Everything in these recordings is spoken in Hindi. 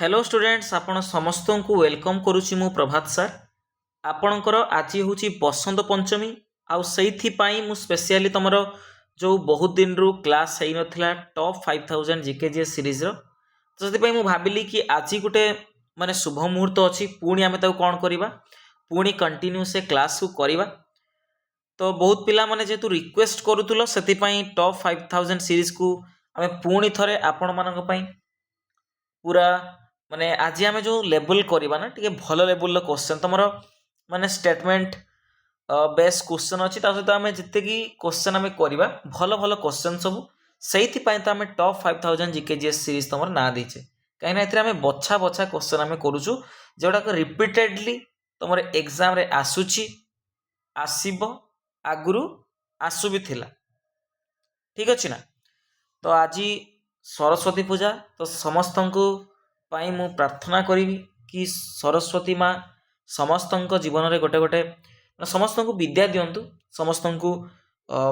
हेलो स्टूडेंट्स आपण समस्त को वेलकम करुच्ची मु प्रभात सर आपणकर आज हूँ बसंत पंचमी आउ से स्पेशली तुम जो बहुत दिन रू क्लास हो नाला टॉप 5000 जीकेजीएस सीरीज तो से भाविली कि आज गोटे माने शुभ मुहूर्त अच्छी पुणी आम कौन करवा पुणी कंटिन्यू से क्लास को करवा तो बहुत पिला माने जेतु रिक्वेस्ट करूल से टॉप 5000 सीरीज को आम पुणी थे आपण मान पूरा माने आज आम जो लेवल करवा ना टे भल लेवल क्वेश्चन तुम माने स्टेटमेंट बेस्ट क्वेश्चन अच्छी सहित आम जिते क्वेश्चन आम करवा भल भल क्वेश्चन सब से तो आम टॉप 5000 जीकेजीएस सीरीज तुम ना देचे कहीं आम बछा बछा क्वेश्चन आम करुचु जोड़ाक रिपीटेडली तुम एग्जाम रे आसूची आसब आगुरी आसु भी थिला ठीक अच्छे ना। तो आज सरस्वती पूजा तो समस्त को पाई मु प्रार्थना करी कि सरस्वती माँ समस्त जीवन में गोटे गोटे समस्त को विद्या दिंतु समस्त को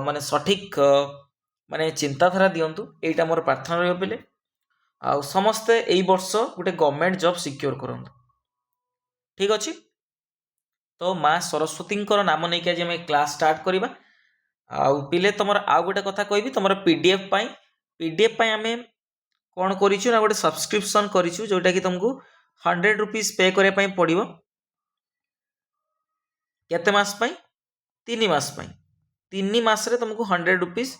माने सठिक माने चिंताधारा दिंतु यहीटा मोर प्रार्थना रही पे आ समस्ते यही वर्ष गोटे गवर्नमेंट जॉब सिक्योर करंतु ठीक अच्छे। तो माँ सरस्वती नाम नहीं कि आज आम क्लास स्टार्ट करवा आउ पिले तुम आउ गोटे कथा कहबी तुम पीडीएफ आम कौन करूँ ना गोटे सब्सक्रिप्शन करूँ जोटा कि तुमको 100 रुपीज पे करने पड़ो केते मास पाई 3 मास पाई 3 मास रे तुमको 100 रुपीज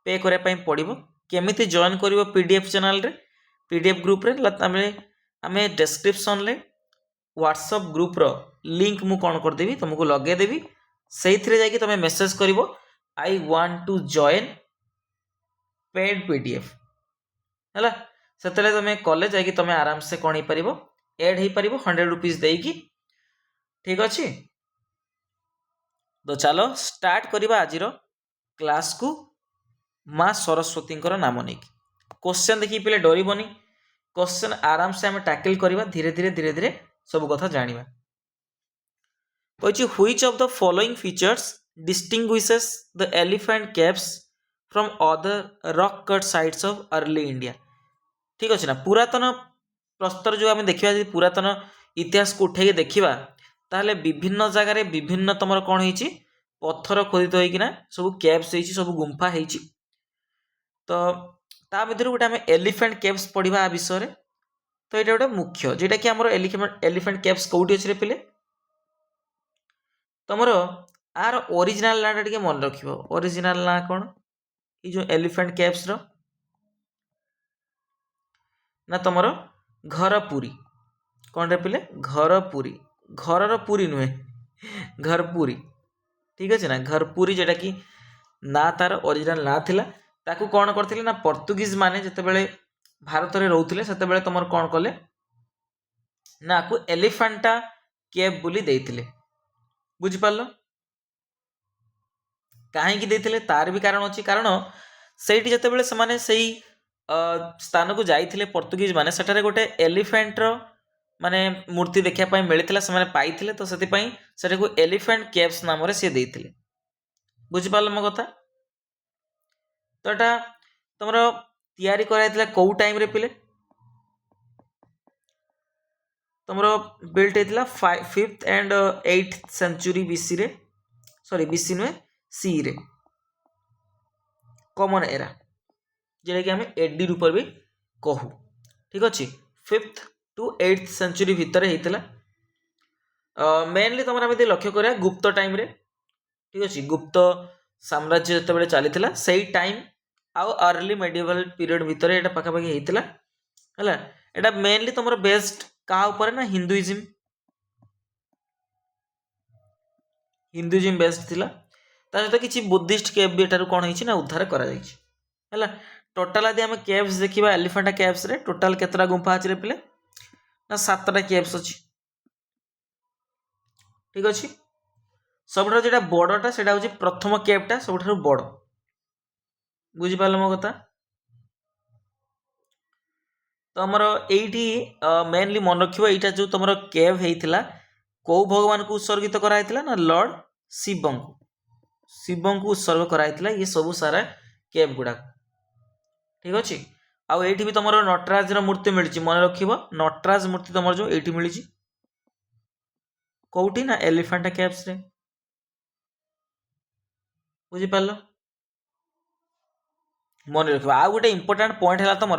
पे करने पड़ो केमिति जॉइन कर पीडीएफ चैनल रे पीडीएफ ग्रुप रे आम डिस्क्रिप्शन ले व्हाट्सएप ग्रुप रो लिंक मु कौन करदेवी तुमको लगेदेवी से तुम मेसेज कर I want to join paid PDF है से तुम कले जा तुम आराम से कौन हो पार एड हो पार 100 रुपीज देकी ठीक अच्छे। तो चलो स्टार्ट करवा आज क्लास को माँ सरस्वती नाम नहीं क्वेश्चन देखिए पे डरबनी क्वेश्चन आराम से आम टैकल करवा धीरे धीरे धीरे धीरे सब कथा जाना कही which of the following features distinguishes the elephant caves from other rock cut sites of early India ठीक अच्छे ना। पुरातन प्रस्तर जो आम देखा पुरातन इतिहास को उठे देखा ताहले विभिन्न जगार विभिन्न तुम कौन हो पत्थर खोदित होना सब केव्स सब गुंफा हो तो ता भर गोटे आम एलिफेंट केव्स पढ़ा विषय तो ये गोटे मुख्य जोटा कि आम एलिफेंट केव्स कौटी अच्छे पे तुम आर ओरिजिनल ना टे मन रख ओरिजिनल ना कौन ये जो एलिफेंट केव्स ना तुम घर पुरी कौन रे पिले घर पुरी घर पुरी नुहे घर पुरी ठीक अच्छे ना घर पुरी जोटा कि ना तार ओरिजिनल ना थिला ताकू कौन करथिले ना पोर्तुगीज माने जेतेबेले भारत रे रहउथिले सेतेबेले तुमर कौन कले ना को एलिफेंटा केव बोली देइथिले बुझि पारलो काहे कि देइथिले तार भी कारण अछि कारण सेठी जेतेबेले से माने सेही स्थान को जाइथिले पोर्तुगीज माने सेठारे गोटे एलिफेंट रो माने मूर्ति देखा पाई मिलता से पाई तो से को एलिफेंट केव्स नाम से देइथिले बुझिपाल मो कथा। तो यहाँ तुम तैयारी कराइथिला कौ टाइम रे पिले तुम बिल्ट होता 5th and 8th century BC रे सॉरी बीसी नुहे सी रे कॉमन एरा जेटा कि आम एडी रूप भी कहू ठीक अच्छे 5th to 8th सेंचुरी भितर होता मेनली तुम लक्ष्य करा गुप्त टाइम रे ठीक अच्छे गुप्त साम्राज्य जो चली से टाइम आउ अर्ली मेडिवल पीरियड भितर ये पाखापाखि होता है यहाँ मेनली तुम बेस्ट क्या ऊपर ना हिंदुइज्म बेस्ट थिला सहित किसी बुद्धिस्ट केव भी एटार कौन होना उद्धार करा टोटाल यदि आम केव्स देखा एलिफेंटा केव्स रे टोटाल केतटा गुंफा अच्छे पे ना 7टा केव्स अच्छी ठीक अच्छे। सब जो बड़टा से हूँ प्रथम केवटा सब बड़ बुझिपाल मो कथा। तो आमर यही मेनली मन रख यहाँ जो तुम केव होता कौ भगवान को उत्सर्गित कराइला ना लॉर्ड शिव को उत्सर्ग कराइला ये सब सारा केव गुड़ा ठीक अच्छे। आउ एठी भी तुम नटराज मूर्ति मिली मन रखिब नटराज मूर्ति तुम जो ये मिली कौटी ना एलिफेंटा केव्स रे बुझिपार मन रख आउ गोटे इंपोर्टाट पॉइंट है तुम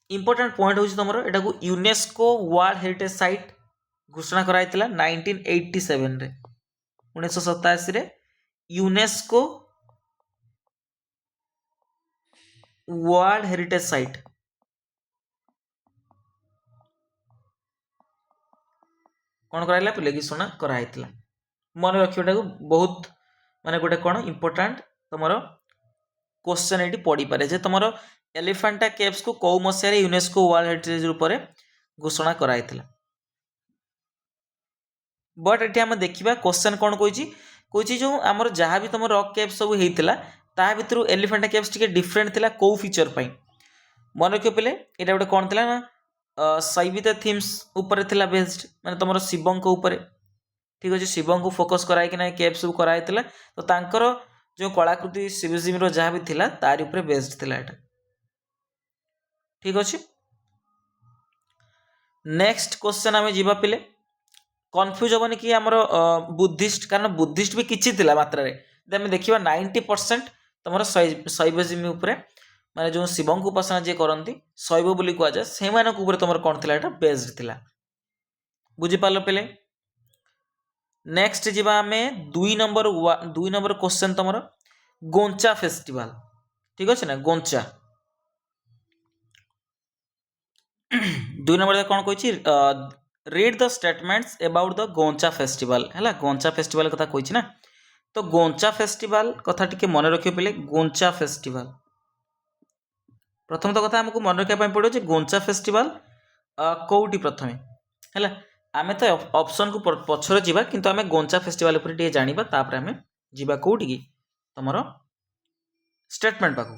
इंपोर्टाट पॉइंट हूँ तुम यहाँ यूनेस्को वर्ल्ड हेरिटेज साइट घोषणा कराई 1987 रे 1987 रे यूनेस्को वर्ल्ड हेरिटेज साइट कौन कराइला पिले घोषणा कराई मन रखा बहुत माने गोटे कौन इंपोर्टाट तुम क्वेश्चन ये पड़ी पारे जे तुम एलिफेंटा केव्स को कौ मसीह यूनेस्को वर्ल्ड हेरिटेज रूप में घोषणा कराई बट ये आम देखा क्वेश्चन कौन कही जो आमर जहाँ भी तुम रॉक केव्स सब होता ता भर एलिफेंटा केव्स टी डिफरेंट थिला कौ फीचर पाई मन रख पिले ये गोटे कौन थी ना शैविता थीम्स उपर थिला बेस्ड माने तुम शिवों उपर ठीक अच्छे शिवों को फोकस कराई केव्स सब कराई तो तांकर जो कलाकृति शिवजीर जहाँ भी थिला तार ऊपर बेस्ड थिला एटा ठीक अच्छे नेक्स्ट क्वेश्चन आम जीवा पिले कन्फ्यूज हेनी कि आमर बुद्धिस्ट कारण बुद्धिस्ट भी किसी मात्रा आम देखा 90% तुम शैवजिम माने जो शिवों को उपासना जी करती शैव बोली कहुए से तुम कौन थी बेस्ड थिला बुझिपार पिले नेक्स्ट जीवा आम 2 नंबर क्वेश्चन तुम गोंचा फेस्टिवल ठीक अच्छे ना गोंचा 2 नंबर कौन कही read the statements about the Goncha festival है गोंचा फेस्टिवल कथा कही ना तो गोंचा फेस्टिवल कथा टिके मन रखिए पिले गोंचा फेस्टिवल प्रथम तो कथा आमको मन रखा पड़ो गोंचा फेस्टिवल कौटी प्रथम है आम तो ऑप्शन को पछर जीवा किंतु आम गोंचा फेस्टिवल ऊपर टे जानिबा तापर आम जीवा कौटी की तुमर स्टेटमेंट पाखु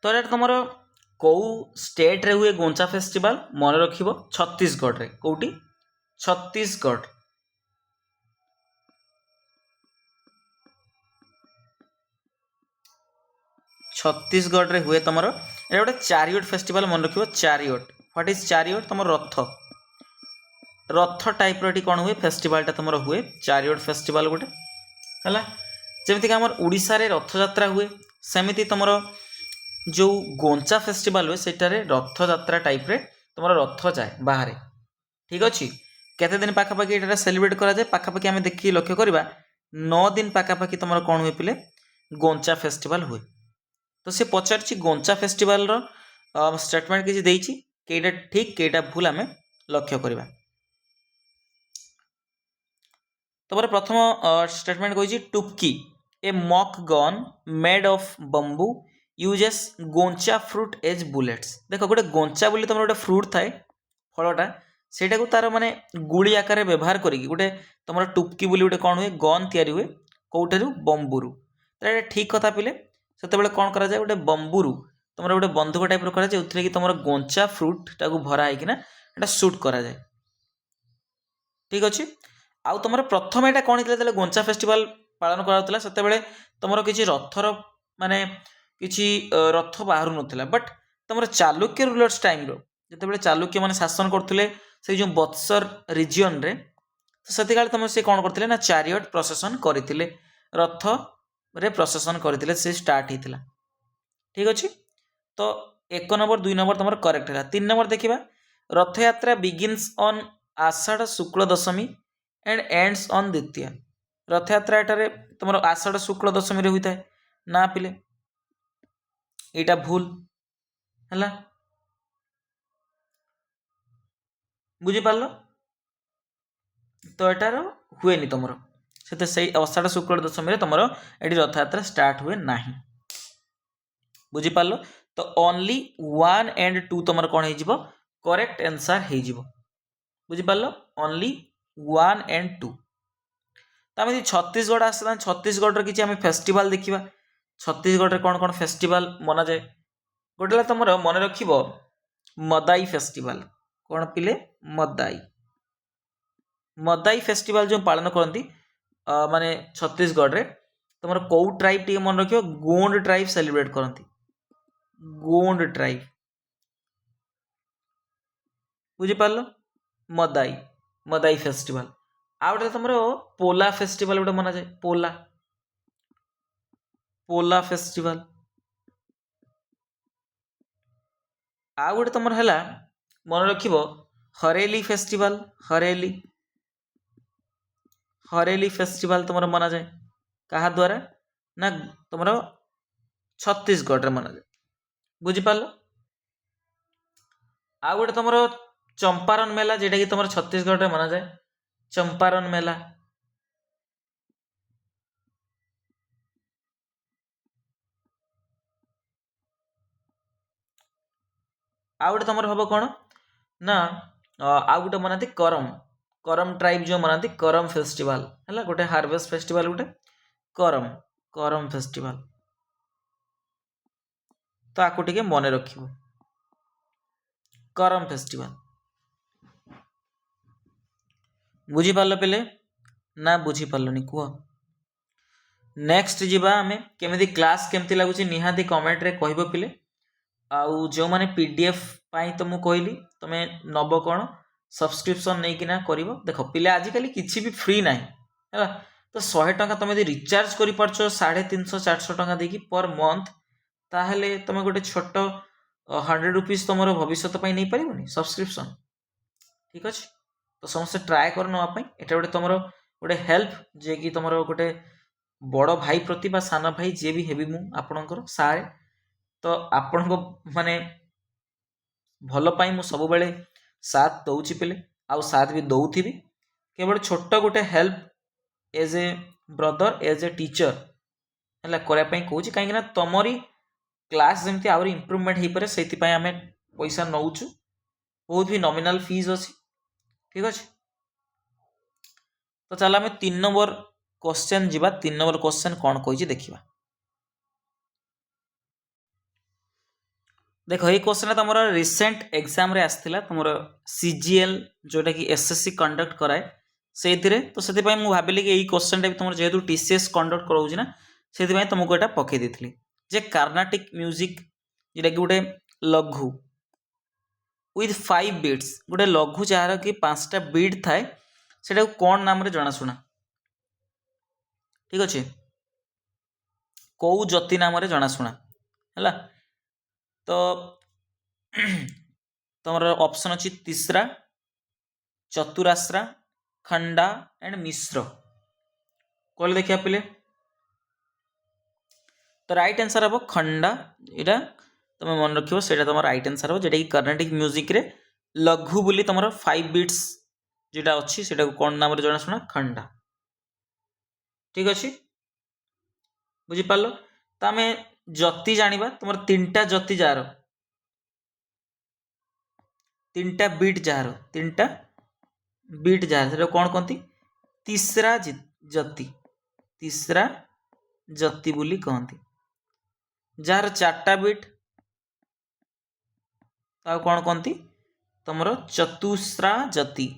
तो यार तुम कौ स्टेट रे हुए गोंचा फेस्टिवल मन रखिबो छत्तीसगढ़ रे कौटी छत्तीसगढ़ छत्तीसगढ़ रे हुए तुम ये गोटे चारियोट फेस्टिवल मन रखिबो चारियोट व्हाट इज चारियोट तुम रथ रथ टाइप रो कौन हुए फेस्टिवल टा तुम हुए चारियोट फेस्टिवल गोटे है जमीक आम ओडिशा रे रथ यात्रा हुए सेमती तुम जो गोंचा फेस्टिवल हुए सेटारे रथ यात्रा टाइप रे तुम रथ जाए बाहर ठीक अच्छे केते दिन पाखापाखि ये सेलिब्रेट कराए पाखापाखि आम देखिए लक्ष्य करवा 9 दिन पाखापाखि तुम कौन हुए पिले गोंचा फेस्टिवल हुए तो सी पचार गोंचा फेस्टिवल स्टेटमेंट किसी देइछि केटा ठीक केटा भूल आम लक्ष्य करवा तुम प्रथम स्टेटमेंट कही Tupki a mock gun made of bamboo uses goncha fruit as bullets देख गोटे गोंचा बोली तुम गोटे फ्रूट थाए फलटा सेटा को तार माने गुड़ी आकार व्यवहार करी गोटे तुम टुपकी बोली गोटे कौन हुए गन तैयारी हुए कौटू बंबूरु तो ठीक कथा पिले से कौन करा जाए गोटे बंबूरु तुम गोटे बंधुक टाइप करा जो कि तुम गोंचा फ्रूट टाक भरा होना सुट करा जाए ठीक अच्छे आउ तुम प्रथम यहाँ कौन होता है गोंचा फेस्टिवल पालन कराला से तुम किसी रथर माने किसी रथ बाहर नाला बट तुम चालुक्य रूलर्स टाइम जो चालुक्य मैंने शासन करते से जो बत्सर रिजियन रे से तुम से कौन करते ना चारियट प्रोसेसन करते रथ रे प्रोसेसन करते से स्टार्ट होता ठीक अच्छे तो 1 नंबर 2 नंबर तुम करेक्ट है 3 नंबर देखा रथ यात्रा begins on Ashadh Shukla Dashami and ends on द्वितीय रथ यात्रा एटारे तुम आषाढ़ शुक्ल दशमी होता है ना पिले यहाँ भूल है बुझिपार तो यार हुए तुम से आषाढ़ शुक्ल दशमी तुम ये रथ यात्रा स्टार्ट हुए ना बुझिपार तो ओनली 1 एंड 2 तुम कौन हो करेक्ट आंसर हो बुझिपार ओनली 1 एंड 2 तो आम छत्तीसगढ़ आसा छत्तीसगढ़ किसी आम फेस्टिवल देखा छत्तीसगढ़ कौन कौन फेस्टिवल मना जाए गोटे तुम मन रख मदाई फेस्टिवल कौन पिले मदाई मदाई फेस्टिवल जो पालन करती माने छत्तीसगढ़ रे तुम कौ ट्राइब टी मन रख गोंड ट्राइब सेलिब्रेट करती गोंड ट्राइब बुझिपार मदाई मदाई फेस्टिवल आ गए तुम पोला फेस्टिवल गोटे मना जाए पोला पोला फेस्टिवल आ गए तुम है मन रख हरेली फेस्टिवल हरेली हरेली फेस्टिवल तुम मना जाए क्या द्वारा ना तुम छत्तीसगढ़ मना जाए बुझिपार आ गए तुम चंपारण मेला जेटा कि तुम छत्तीसगढ़ मना जाए चंपारण मेला आ गए तुम हम कौन ना आ गए मनाती करम करम ट्राइब जो मनाती करम फेस्टिवल है गोटे हार्वेस्ट फेस्टिवल गोटे करम करम फेस्टिवल तो आपको टिके मन रख करम फेस्टिवल बुझिपार पे ना बुझिपारे कह नेक्स्ट जीवा आम केमी क्लास केमती लगुच निहाती कमेंट रे कह पे आउ जो मैंने पीडीएफ तो मुझे कहली तुम नब कौन सब्सक्रिप्शन नहीं कि कर देख पिले आजिकल किसी भी फ्री ना है तो 100 टंका तुम यदि रिचार्ज कर 350 400 टंका देकी पर मंथ ताहले तुम गोटे छोट 100 रुपीज तुम भविष्य नहीं पार सब्सक्रिप्शन ठीक अच्छे तो समस्त ट्राए कर नापी एटा गोटे तुम गोटे हेल्प जे कि तुम गोटे बड़ भाई प्रति सान भाई जी भी हेबी मु आपणकर सारे तो आपण को माने भल पाई मु सब बेले साथ दउची पिले आउ साथ भी दउथी केवल छोट गोटे help as a brother as a teacher है करने कौच कहीं तुमरी क्लास जमी आहरी इम्प्रुवमेंट हो पाए से आम पैसा नौचु बहुत भी नॉमिनल फीस अच्छी ठीक अच्छे तो चल आम 3 नंबर क्वेश्चन जीवा 3 नंबर क्वेश्चन कौन कही देखा देख ये क्वेश्चन तुम रिसेंट एग्जाम रे आसला तुम सीजीएल जोटा कि एसएससी कंडक्ट कराए से तो से भाविली कि यही क्वेश्चन भी तुम जेहतु टीसीएस कंडक्ट कराऊँ ना से तुमको यहाँ पकई देती जे कार्नाटिक म्यूजिक जोटा कि गोटे लघु विथ 5 बीट्स गोटे लघु जार कि 5टा बीट थाए से कौन नाम जनाशुना ठीक अच्छे कौ जति नाम जनाशुना है तो तुम ऑप्शन अच्छी तीसरा चतुराश्रा खंडा एंड मिश्र कह देखिए पिले तो राइट आंसर हम खंडा यहाँ तुम मन रख तुम राइट आंसर हम जेटा कि कर्नाटिक म्यूजिक रे लघु बोली तुम 5 बीट्स जोटा अच्छी से कौन नाम जनाशुना खंडा ठीक अच्छे बुझिपार तो आम जति जाना तुम 3टा जति जार 3टा बीट जार 3टा बीट जार से कौन कहती तीसरा जति तीसरा जति बोली कहती जार 4टा बीट कौन कहती तुम चतुस्रा जति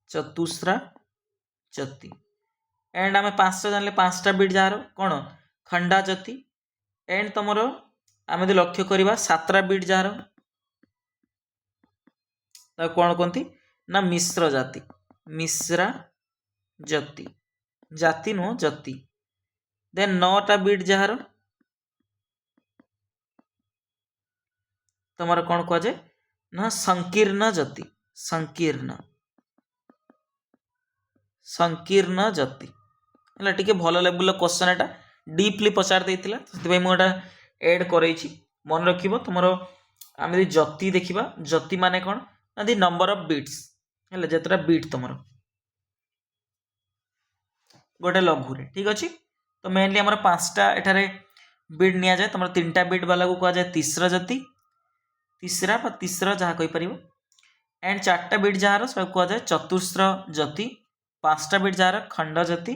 चतुस्रा जति एंड आम 5टा जान 5टा बीट जार कौन खंडा जति एंड तुम आम लक्ष्य करवा 7टा बीट जार कौन कहती ना मिश्र जाति मिश्रा जति जाति नुह जति देन 9टा बीट जार तुम कौन कह जाए ना संकीर्ण जति संकीर्ण संकीर्ण जति है टी भल लेवल क्वेश्चन एटा डीपली पचार देता से मुझे एड कर मन रख तुम आम यदि जति देखा जति माने कौन ना दि नंबर ऑफ बीट्स है जितना बीट तुम गोटे लघु ठीक अच्छे तो मेनली आम 5टा एठारे बीट नि जाए तुम 3टा बीट वाला को कह जाए तीसरा जति तीसरा तीसरा जहाँ कहीपर एंड 4टा बीट जार सब कह जाए चतुस्र जति 5टा बीट जार खंड जति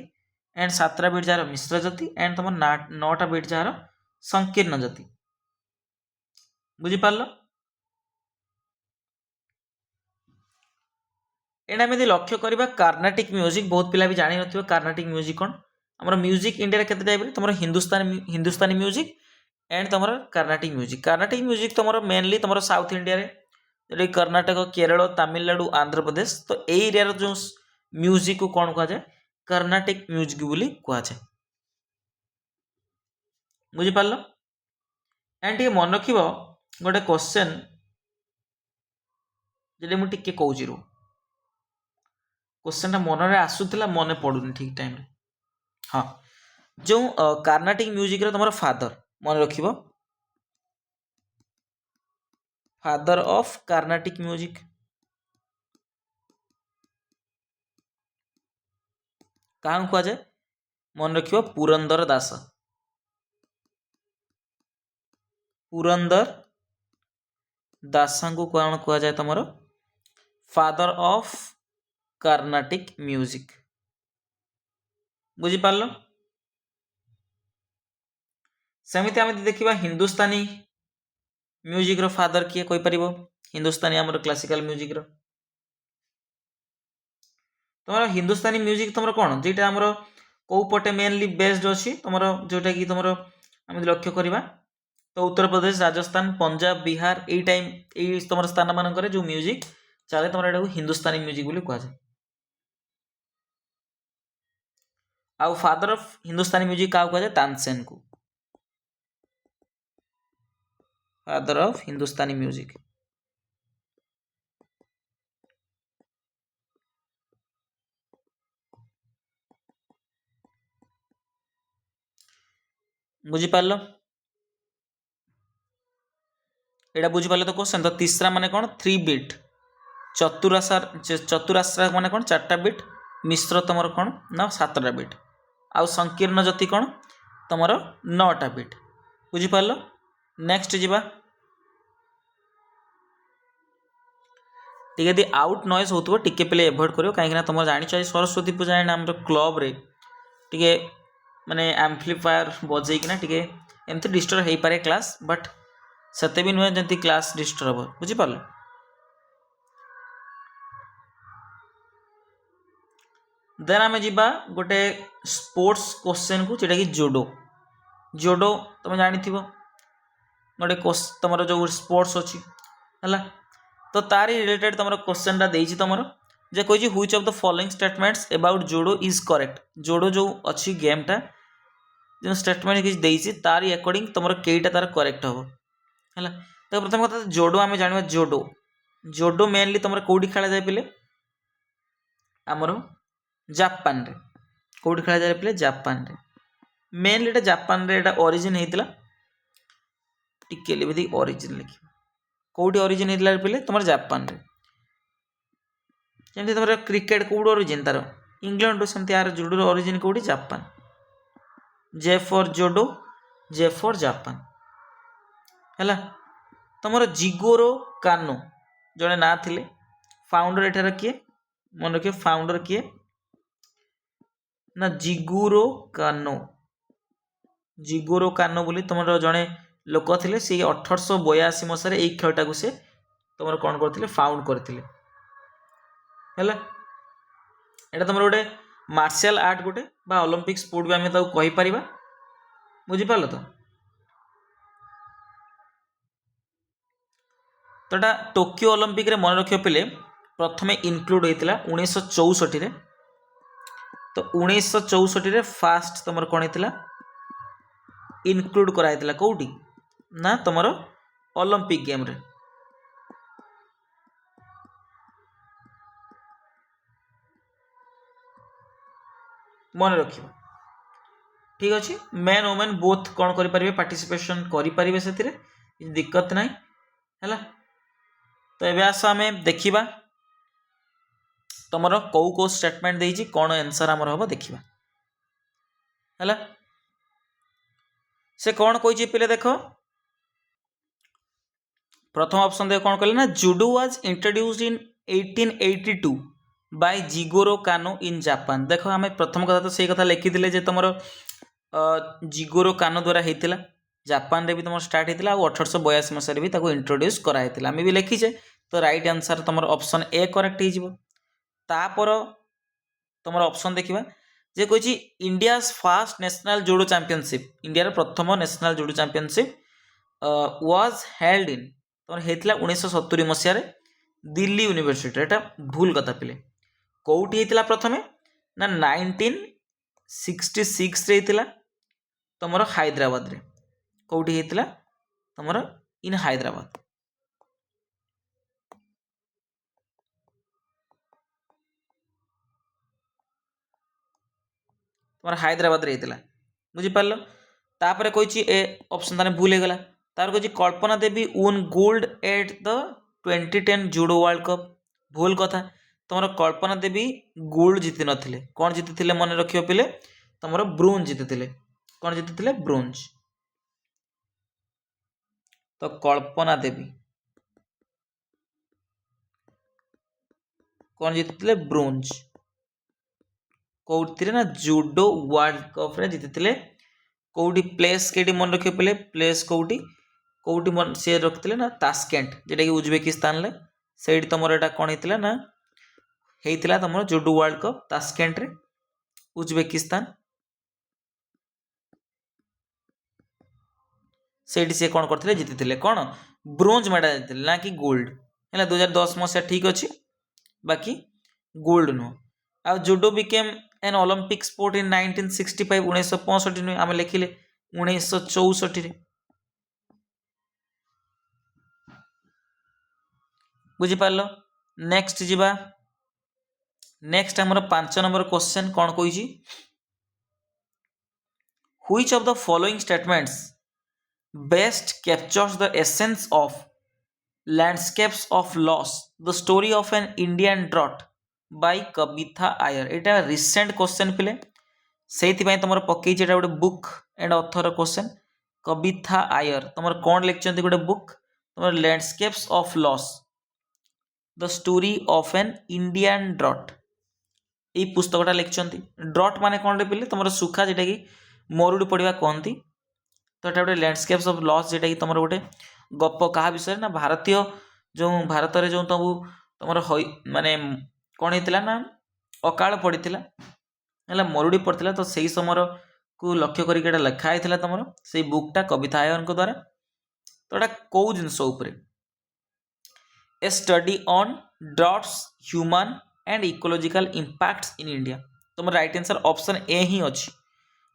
एंड 7टा बीट जार मिश्र जति एंड तुम 9टा बीट जार संकीर्ण जति बुझिपार एंड आम लक्ष्य करवा कार्नाटिक म्यूजिक बहुत पिला भी जानी नथिबो कार्नाटिक म्यूजिक कौन आमर म्यूजिक इंडिया केते टाइप तुम हिंदुस्तानी म्यूजिक एंड तुम कार्नाटिक म्यूजिक तुम मेनली तुम साउथ इंडिया रे कर्नाटक केरल तमिलनाडु आंध्र प्रदेश तो एरिया जो म्यूजिक को कौन कह जाए कर्नाटिक म्यूजिक बोली कह जाए बुझिपार एंड टे मन रख गोटे क्वेश्चन जे मुझे कौच रू क्वेश्चन मन में आसूला मन पड़ूनी ठीक टाइम हाँ जो कार्नाटिक म्यूजिक रे तुम फादर मन रख फादर ऑफ कार्नाटिक म्यूजिक क्या कह जाए मन रख पुरंदर दास पुरंदर दासा को कौन कह जाए तुम फादर ऑफ कार्नाटिक म्यूजिक बुझिपार सेमती आम देखा हिंदुस्तानी म्यूजिक रो फादर किए कोई परिबो हिंदुस्तानी आमर क्लासिकल म्यूजिक रो तुम हिंदुस्तानी म्यूजिक तुम कौन जेटा आमर कौ पटे मेनली बेस्ड अच्छी तुम जोटा कि तुम आम लक्ष्य करवा तो उत्तर प्रदेश राजस्थान पंजाब बिहार यही टाइम यही तुम स्थान मानक जो म्यूजिक चले तुम यहाँ हिंदुस्तानी म्यूजिक बोली कह जाए आउ फादर ऑफ हिंदुस्तानी म्यूजिक क्या कह जाए तानसेन को फादर ऑफ हिंदुस्तानी म्यूजिक बुझिपार एटा बुझिपारे तो क्वेश्चन तो तीसरा माने कौन 3 बिट चतुराश्रा माने कौन 4टा बिट मिश्र तुम कौन ना 7टा बिट आउ संकीर्ण जति कौन तुम 9टा बिट बुझिपार नेक्स्ट जीवा टी आउट नॉइज हो टिके पे एभॉइड करो कहीं तुम जान सरस्वती पूजा एंड आम क्लब रे टिके माने एम्प्लीफायर बजेकिना टिके एमती डिस्टर्ब हो पारे क्लास बट सते भी नुहे जमी क्लास डिस्टर्ब हम बुझिपार देन आम जा गोटे स्पोर्ट्स क्वेश्चन को जेटा कि जोडो जोडो तुम जानी गोटे तुम जो स्पोर्ट्स अच्छी है तो तारी रिलेटेड तुम क्वेश्चन तुम जे कही which of the following statements about judo is correct judo जो अच्छी गेमटा जो स्टेटमेंट किसी देसी तारी अकॉर्डिंग तुम कईटा तार करेक्ट हम है तो प्रथम कथा जोडो आम जाना जोडो जोडो मेनली तुम कौटी खेला जाए पे आमर जापान रे कौटी खेला जाए पे जापान रे मेनली एटा जापान रे एटा ओरिजिन होता टिके लिखी ओरिजिन लिख कौटी ओरिजिन होता पे तुम जापान रे जमी तुम क्रिकेट कौट ओरिजिन तार इंग्लैंड सेमती यार जोडोर ओरिजिन कौटी Japan J for judo J for Japan है तुम जिगोरो कानो जड़े ना थिले फाउंडर एठार किए मन रखिए फाउंडर किए ना जिगोरो कानो बोली तुम जड़े लोक थे सी 1882 मसीह यही खेलटा को सी तुम कौन करते फाउंड करते है एटा तुम गोटे मार्शल आर्ट गोटे ओलंपिक स्पोर्ट भी आम कहीपर बुझिपार तो एटा टोकियो ओलंपिक रे मन रख पे प्रथमे इनक्लूड होता 1964 तो 1964 फास्ट तुम कौन होता इनक्लूड कराइला कौटी ना तुम ओलंपिक गेम रे मन रख ठीक अच्छे मेन वोमेन बोथ कौन करें पार्टिसिपेशन करें से दिक्कत ना है तो ये आस आम देखा तुम कौ स्टेटमेंट देती कौन आंसर आमर हम देखा है से कौन कही पे देख प्रथम ऑप्शन देख कौन कहले ना judo was introduced in 1882 by Jigoro Kano in Japan देख आम प्रथम कथा तो सही कथा लिखी जे तुम जिगोरो कानो द्वारा होता जापान रे भी तुम स्टार्ट होता 1882 मसीह भी इंट्रोड्यूस कराई आम भी लिखीचे तो राइट आंसर तुम ऑप्शन ए करेक्ट हो तापर तुम ऑप्शन देखा जे कही इंडिया फास्ट नेशनल जुडो चैंपियनशिप इंडिया प्रथम national judo championship was held in तुम होता 1970 मसीह दिल्ली यूनिवर्सिटी एटा भूल कथा पिले कौटी होता प्रथमे ना 1966 रे होता तुम हैदराबाद रे कौटी होता तुम इन हैदराबाद तुम हैदराबाद रे होता बुझिपार तापर कही ए ऑप्शन ताने भूल होगला तार कही Kalpana Devi won gold at the 2010 judo world cup भूल कथा तुम कल्पना देवी गोल्ड जीति नथिले कौन जीति मन रखियो पिले तुम ब्रोंज जीति कौन जीति ब्रोंज तो कल्पना देवी कौन जीति ब्रोंज कौटी ना जुडो वर्ल्ड कप रे जीति कौटी प्लेस के मन रखियो पिले प्लेस कौटी कौटी मन सी रखते ना तास्केंट जेटा कि उज्बेकिस्तान ले से तुम यहाँ कौन होता ना होता तुम जुडो वर्ल्ड कप तास्केंट रे उज्बेकिस्तान से कौन करते जीति कौन ब्रोंज मेडल जीति ना कि गोल्ड है 2010 मसीहा ठीक अच्छे बाकी गोल्ड नुह आ judo became an Olympic sport in 1965 1965 नुहे आम लिखिले 1964 बुझिपार नेक्स्ट जीवा नेक्स्ट आमर 5 नंबर क्वेश्चन कौन कही which of the following statements best captures the essence of landscapes of loss the story of an Indian drought by Kavita Iyer एटा रिसेंट क्वेश्चन पिले से तुम पकई गोटे book and author question Kavita Iyer तुम कौन लिखिं गोटे बुक तुम landscapes of loss the story of an Indian drought ये पुस्तकटा लिखिं ड्रॉट माने कौन पिले तुम सुखा जेटा कि मरुड़ी पड़ा कहती तो ये गोटे लैंडस्केप्स ऑफ लॉस जेटा कि तुम गोटे गप क्या विषय ना भारतीय जो भारत में जो तुम माने कौन होता ना अकाल पड़ा है मरुड़ी पड़ता तो सही समय को लक्ष्य करके लिखाई तुम से बुकटा कविता आयर द्वारा तो यहाँ कौ जिनस a study on droughts human and ecological impacts in India तुम राइट आंसर ऑप्शन ए ही अच्छी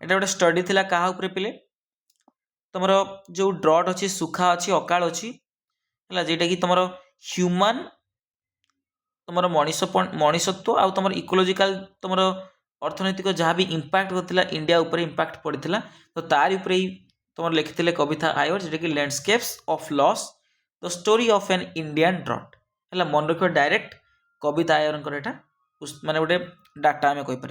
एटा गोटे स्टडी थिला कहा उपरे पिले तुम जो ड्रॉट अच्छी सुखा अच्छी अकाल अच्छी है जेटा कि तुम ह्यूमन तुम मनीषत्व आ तुम इकोलॉजिकल तुम अर्थनैतिक जहाँ भी इंपैक्ट होता इंडिया उपर इंपैक्ट पड़ता तो तार उपरे तुम लिखिते कविता आयर जेटा कि landscapes of loss the story of an Indian drought है मन रख डायरेक्ट कविता आयर माने गोटे डाटा आम कहीपर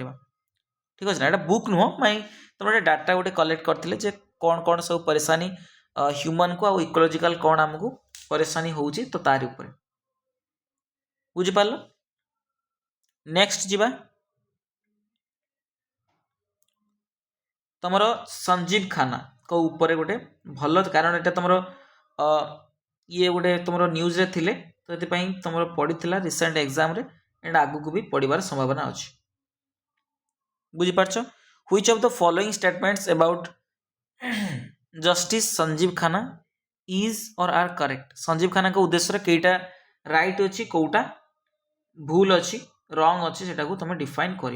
ठीक अच्छे ना यहाँ बुक नुह माई तुम गोटे डाटा गोटे कलेक्ट करते कौन कौन सब परेशानी ह्यूमन को इकोलॉजिकल कौन आमको परेशानी होची तो तारी ऊपर बुझिपार नेक्स्ट जीवा तुम संजीव खाना को ऊपर गोटे भल कारण यहाँ तुम ये गोटे तुम न्यूज रे थिले तो ये तुम पड़ी रिसेंट एग्जाम रे एंड आगू भी पड़ार संभावना अच्छी बुझिपार which of the following statements about justice Sanjiv Khanna is और आर करेक्ट संजीव खाना का उद्देश्य कईटा राइट अच्छी कौटा भूल अच्छी रॉन्ग अच्छी सेटा को तुम डिफाइन कर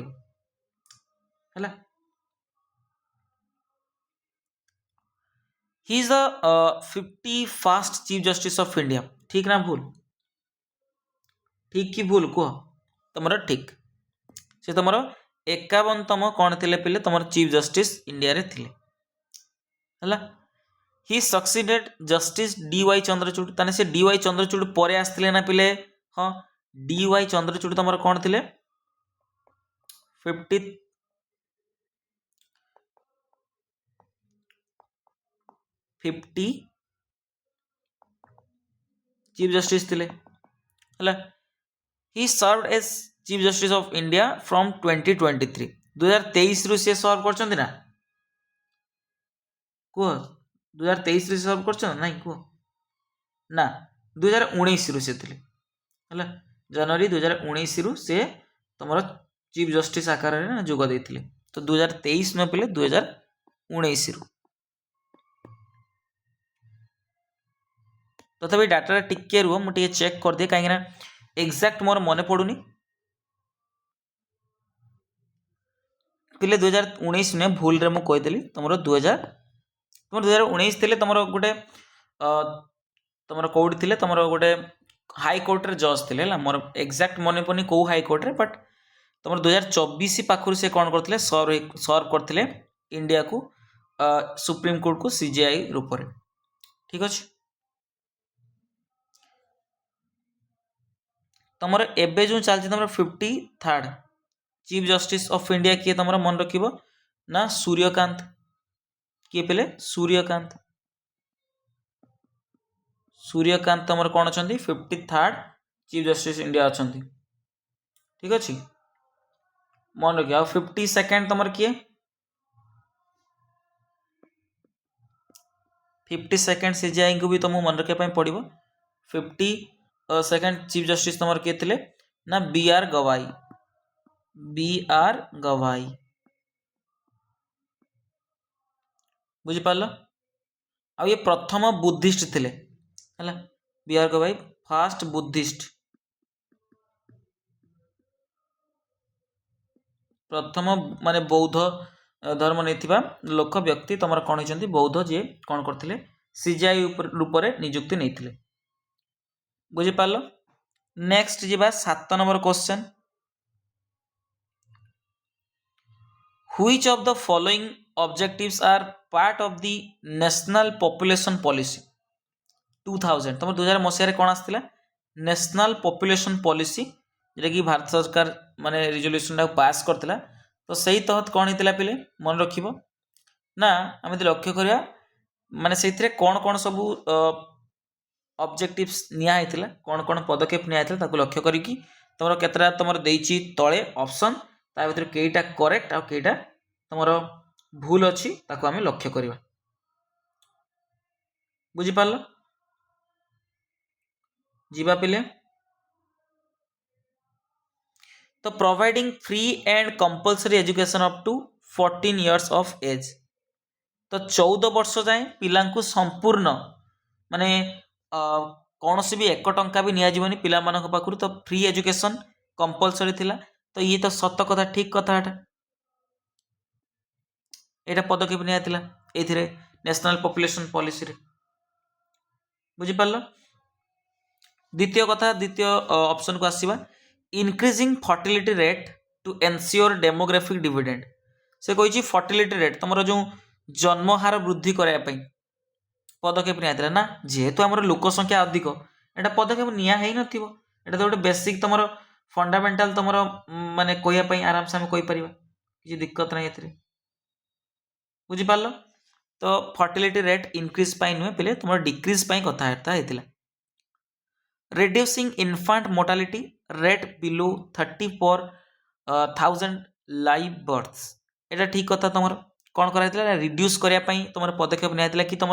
he is the 51st chief justice of India ठीक ना भूल ठीक कि भूल कह तुम ठीक से तुम 51तम कौन थे पिले तुम चीफ जस्टिस इंडिया रे थिले है ही सक्सीडेड जस्टिस डी.वाई. चंद्रचूड़ ताने से डी.वाई. चंद्रचूड़ परे आसथिले ना पिले हाँ डी.वाई. चंद्रचूड़ तुम कौन थिले 50 चीफ जस्टिस थिले है he served as chief justice of India from 2023 2023 रु से सर्व करछन ना कह 2023 रे सर्व करछन नहीं कह ना 2019 रु से थिले है जनवरी 2019 रु से तुम चीफ जस्टिस आकार में जोग देते। तो 2023 न पिले 2019 रु तथापि डाटा टिके रुह मुझे चेक कर दिए कहीं एक्जाक्ट मोर मन पड़ूनी पिले 2019 नुहे भूल रे मुझे तुम 2019 तुम गोटे तुम कौटी थे तुम गोटे हाईकोर्ट जज थे मोर एक्जाक्ट मन पड़नी कौ हाईकोर्ट बट तुम 2024 पाखु से कौन करते सर्व करते इंडिया को सुप्रीम कोर्ट को सीजीआई रूप में। ठीक अच्छे तुम एबे जो चलती तुम 53rd chief justice of India किए तुम मन रख ना सूर्यकांत किए पे सूर्यकांत सूर्यकांत तुम कौन अच्छा 53rd चीफ जस्टिस इंडिया अच्छा। ठीक अच्छे मन रखिए 52nd तुम किए 52nd सीजीआई को भी तुमको मन रखा पड़ो। 52nd चीफ जस्टिस तुम किए थे ना BR गवाई BR गवाई बुझिपार आ ये प्रथम बुद्धिस्ट थे है BR गवाई फास्ट बुद्धिस्ट प्रथम माने बौद्ध धर्म नहीं लोक व्यक्ति तुम कौन होती बौद्ध जी कौन करते सीजीआई रूप में नियुक्ति नहीं बुझिपार। नेक्स्ट जीवा 7 number question which of the following objectives are part of the national population policy 2000 तुम 2000 मसीह कौन आसला नेशनल पॉपुलेशन पॉलिसी जोटा कि भारत सरकार माने रिजोल्यूशन पास करता तो सही तहत कौन होता पे मन रख ना आम लक्ष्य करवा माने से कौन कौन सब ऑब्जेक्टिव्स निया कौन कौन पदक्षेप निया लक्ष्य करके तुम केतरा तुम देती तले ऑप्शन ता भर कईटा करेक्ट आ कईटा तुम भूल अच्छी ताको आम लक्ष्य करवा बुझिपार जीवा पिले तो providing free and compulsory education up to 14 years of age तो 14 वर्ष जाए पिला संपूर्ण माने कौन सी भी 1 टंका भी निजी पिला पाखु तो फ्री एजुकेशन कंपलसरी थिला तो ये तो सत कथा ठीक कथा यहाँ पदक्षेप निया ये नेशनल पॉपुलेशन पॉलिसी बुझिपार। द्वितीय कथा द्वितीय ऑप्शन को आसवा increasing fertility rate to ensure demographic dividend से कही फर्टिलिटी रेट तुम जो जन्म हार वृद्धि करने पदक्षेप निया ना जेहेतु आम लोक संख्या अधिक एटा पदक्षेप निया ही नथिबो एटा तो गोटे बेसिक तुम फंडामेंटाल तुम माने कहवाई आराम से आम कहीपर किसी दिक्कत ना ये बुझिपार। तो फर्टिलिटी रेट इनक्रीज नुहे पे तुम डिक्रीज कथबार्ता होता reducing infant mortality rate below 30 per 1000 live births एटा ठीक कथा तुम कौन कराइला रिड्यूस करने तुम पदक्षेप निया कि तुम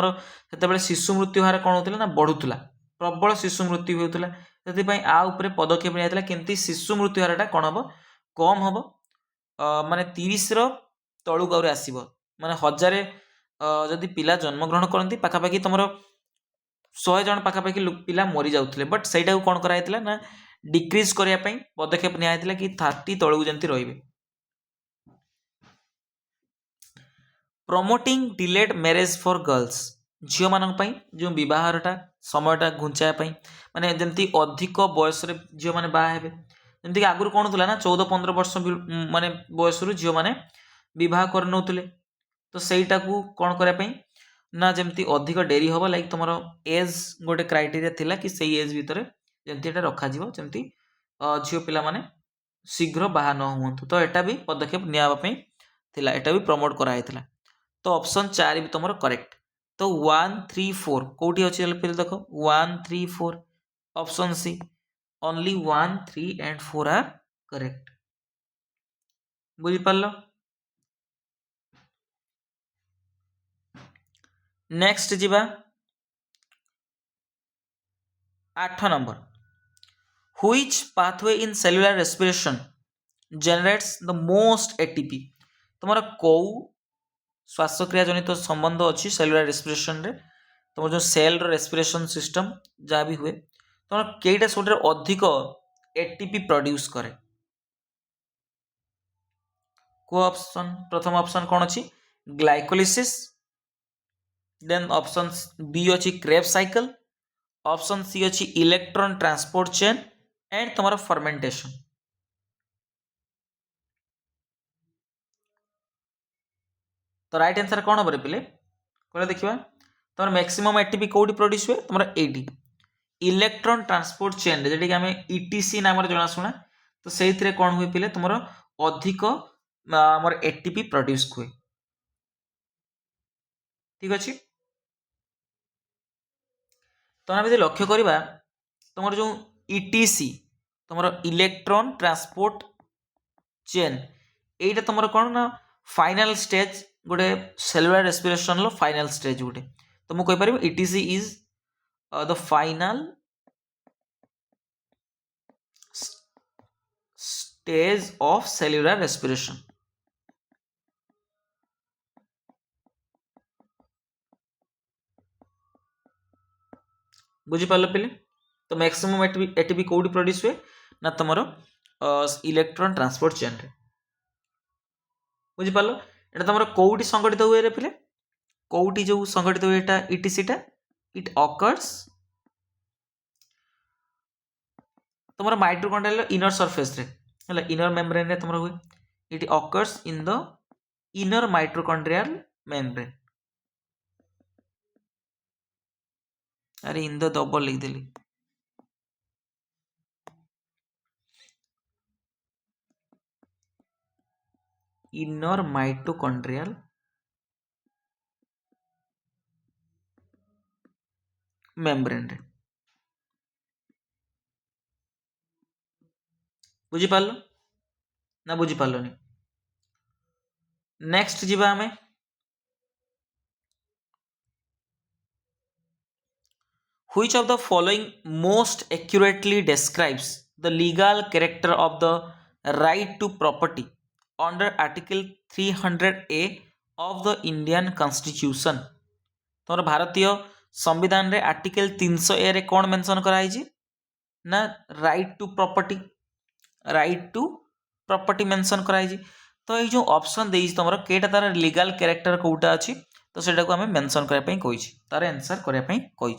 से शिशु मृत्यु हार कौन होता ना बढ़ुला प्रबल शिशु मृत्यु होता से आउे पदक्षेप निया केमती शिशु मृत्यु हारटा कौन हम कम हम माने 30 तलू आउे आसब माने 1000 जदि पिला जन्म ग्रहण करती पाखापाखि तुम 100 जन पाखापाखि पिला मरी जाते बट से कौन कराइला ना डिक्रीज करने पदक्षेप निया कि 30 तलू जमी रे। Promoting delayed marriage for girls झील मान जो बहारटा समयटा घुंचाई माने जमती अधिक बयस झील मैंने बाहे जमीक आगुरी कौन होता ना 14-15 वर्ष माने बयस झील मैंने बह कर नौले तो सहीटा को कौन करने ना जमती अधिक डेरी हम लाइक तुम एज गोटे क्राइटेरिया थिला कि सही एज भितर जमती रखा जमती झील पिला माने शीघ्र बाहा न हूँ तो यहाँ भी पदक्षेप नियाबी थिला एटा भी प्रमोट कराइला तो ऑप्शन 4 भी तुम करेक्ट। तो 1, 3, 4 कौटी अच्छे फिर देख 1, 3, 4 option C only 1, 3 and 4 are correct बुझिपार। नेक्स्ट जीवा 8 number which pathway in cellular respiration generates the most ATP तुम कौ श्वासक्रिया जनित संबंध अच्छी सेलुलर रेस्पिरेशन रे तुम जो सेल रेस्पिरेशन सिस्टम जहाँ भी हुए तुम कईटा सब अधिक एटीपी प्रोड्यूस करे को ऑप्शन प्रथम ऑप्शन कौन अच्छी ग्लाइकोलिसिस देन ऑप्शन बी अच्छी क्रेब साइकिल ऑप्शन सी अच्छी इलेक्ट्रॉन ट्रांसपोर्ट चेन एंड तुम्हारा फर्मेंटेशन तो राइट आंसर कौन हम पे कहले देखा तुम मैक्सिमम एटीपी कौटी प्रोड्यूस हुए तुम eighty electron transport chain jetty आम इटीसी नाम जनाशुना तो से कौन हुए पे तुम अधिक आमर एटीपी प्रोड्यूस हुए ठीक अच्छे तो आम लक्ष्य करवा तुम जो इटीसी तुम इलेक्ट्रॉन ट्रांसपोर्ट चेन यहीटा तुम कौन ना फाइनल स्टेज गोटे सेलुलर रेस्पिरेशन लो फाइनल स्टेज गोटे तो मुझे कहीपर ETC is the final stage of cellular respiration बुझीपार पे तो मैक्सिमम एटीपी कौटी प्रोड्यूस हुए ना तुम इलेक्ट्रॉन ट्रांसपोर्ट चेन रे बुझीपार एटा तुम कौटी संगठित हुए रे पे कौटी जो संगठित हुए एटा इटीसीटा इट अकर्स तुम माइटोकॉन्ड्रियल इनर सरफेस रे है इनर मेम्ब्रेन रे तुम हुए it occurs in the inner mitochondrial membrane अरे इन द डबल लिख देली इनर माइटोकॉन्ड्रियल मेम्ब्रेन रे बुझीपार ना बुझीपारनी नेक्स्ट जीवा आमे Which of the following most accurately describes the legal character of the right to property under Article 300A of the Indian Constitution? तुम भारतीय संविधान रे आर्टिकल 300A रे कौन मेंशन कराई ना राइट टू प्रॉपर्टी मेंशन कराई तो ये जो ऑप्शन देई तुम केटा तार लीगल कैरेक्टर कोटा अच्छी तो सेटा को आम मेंशन करने कही तार आंसर करने कही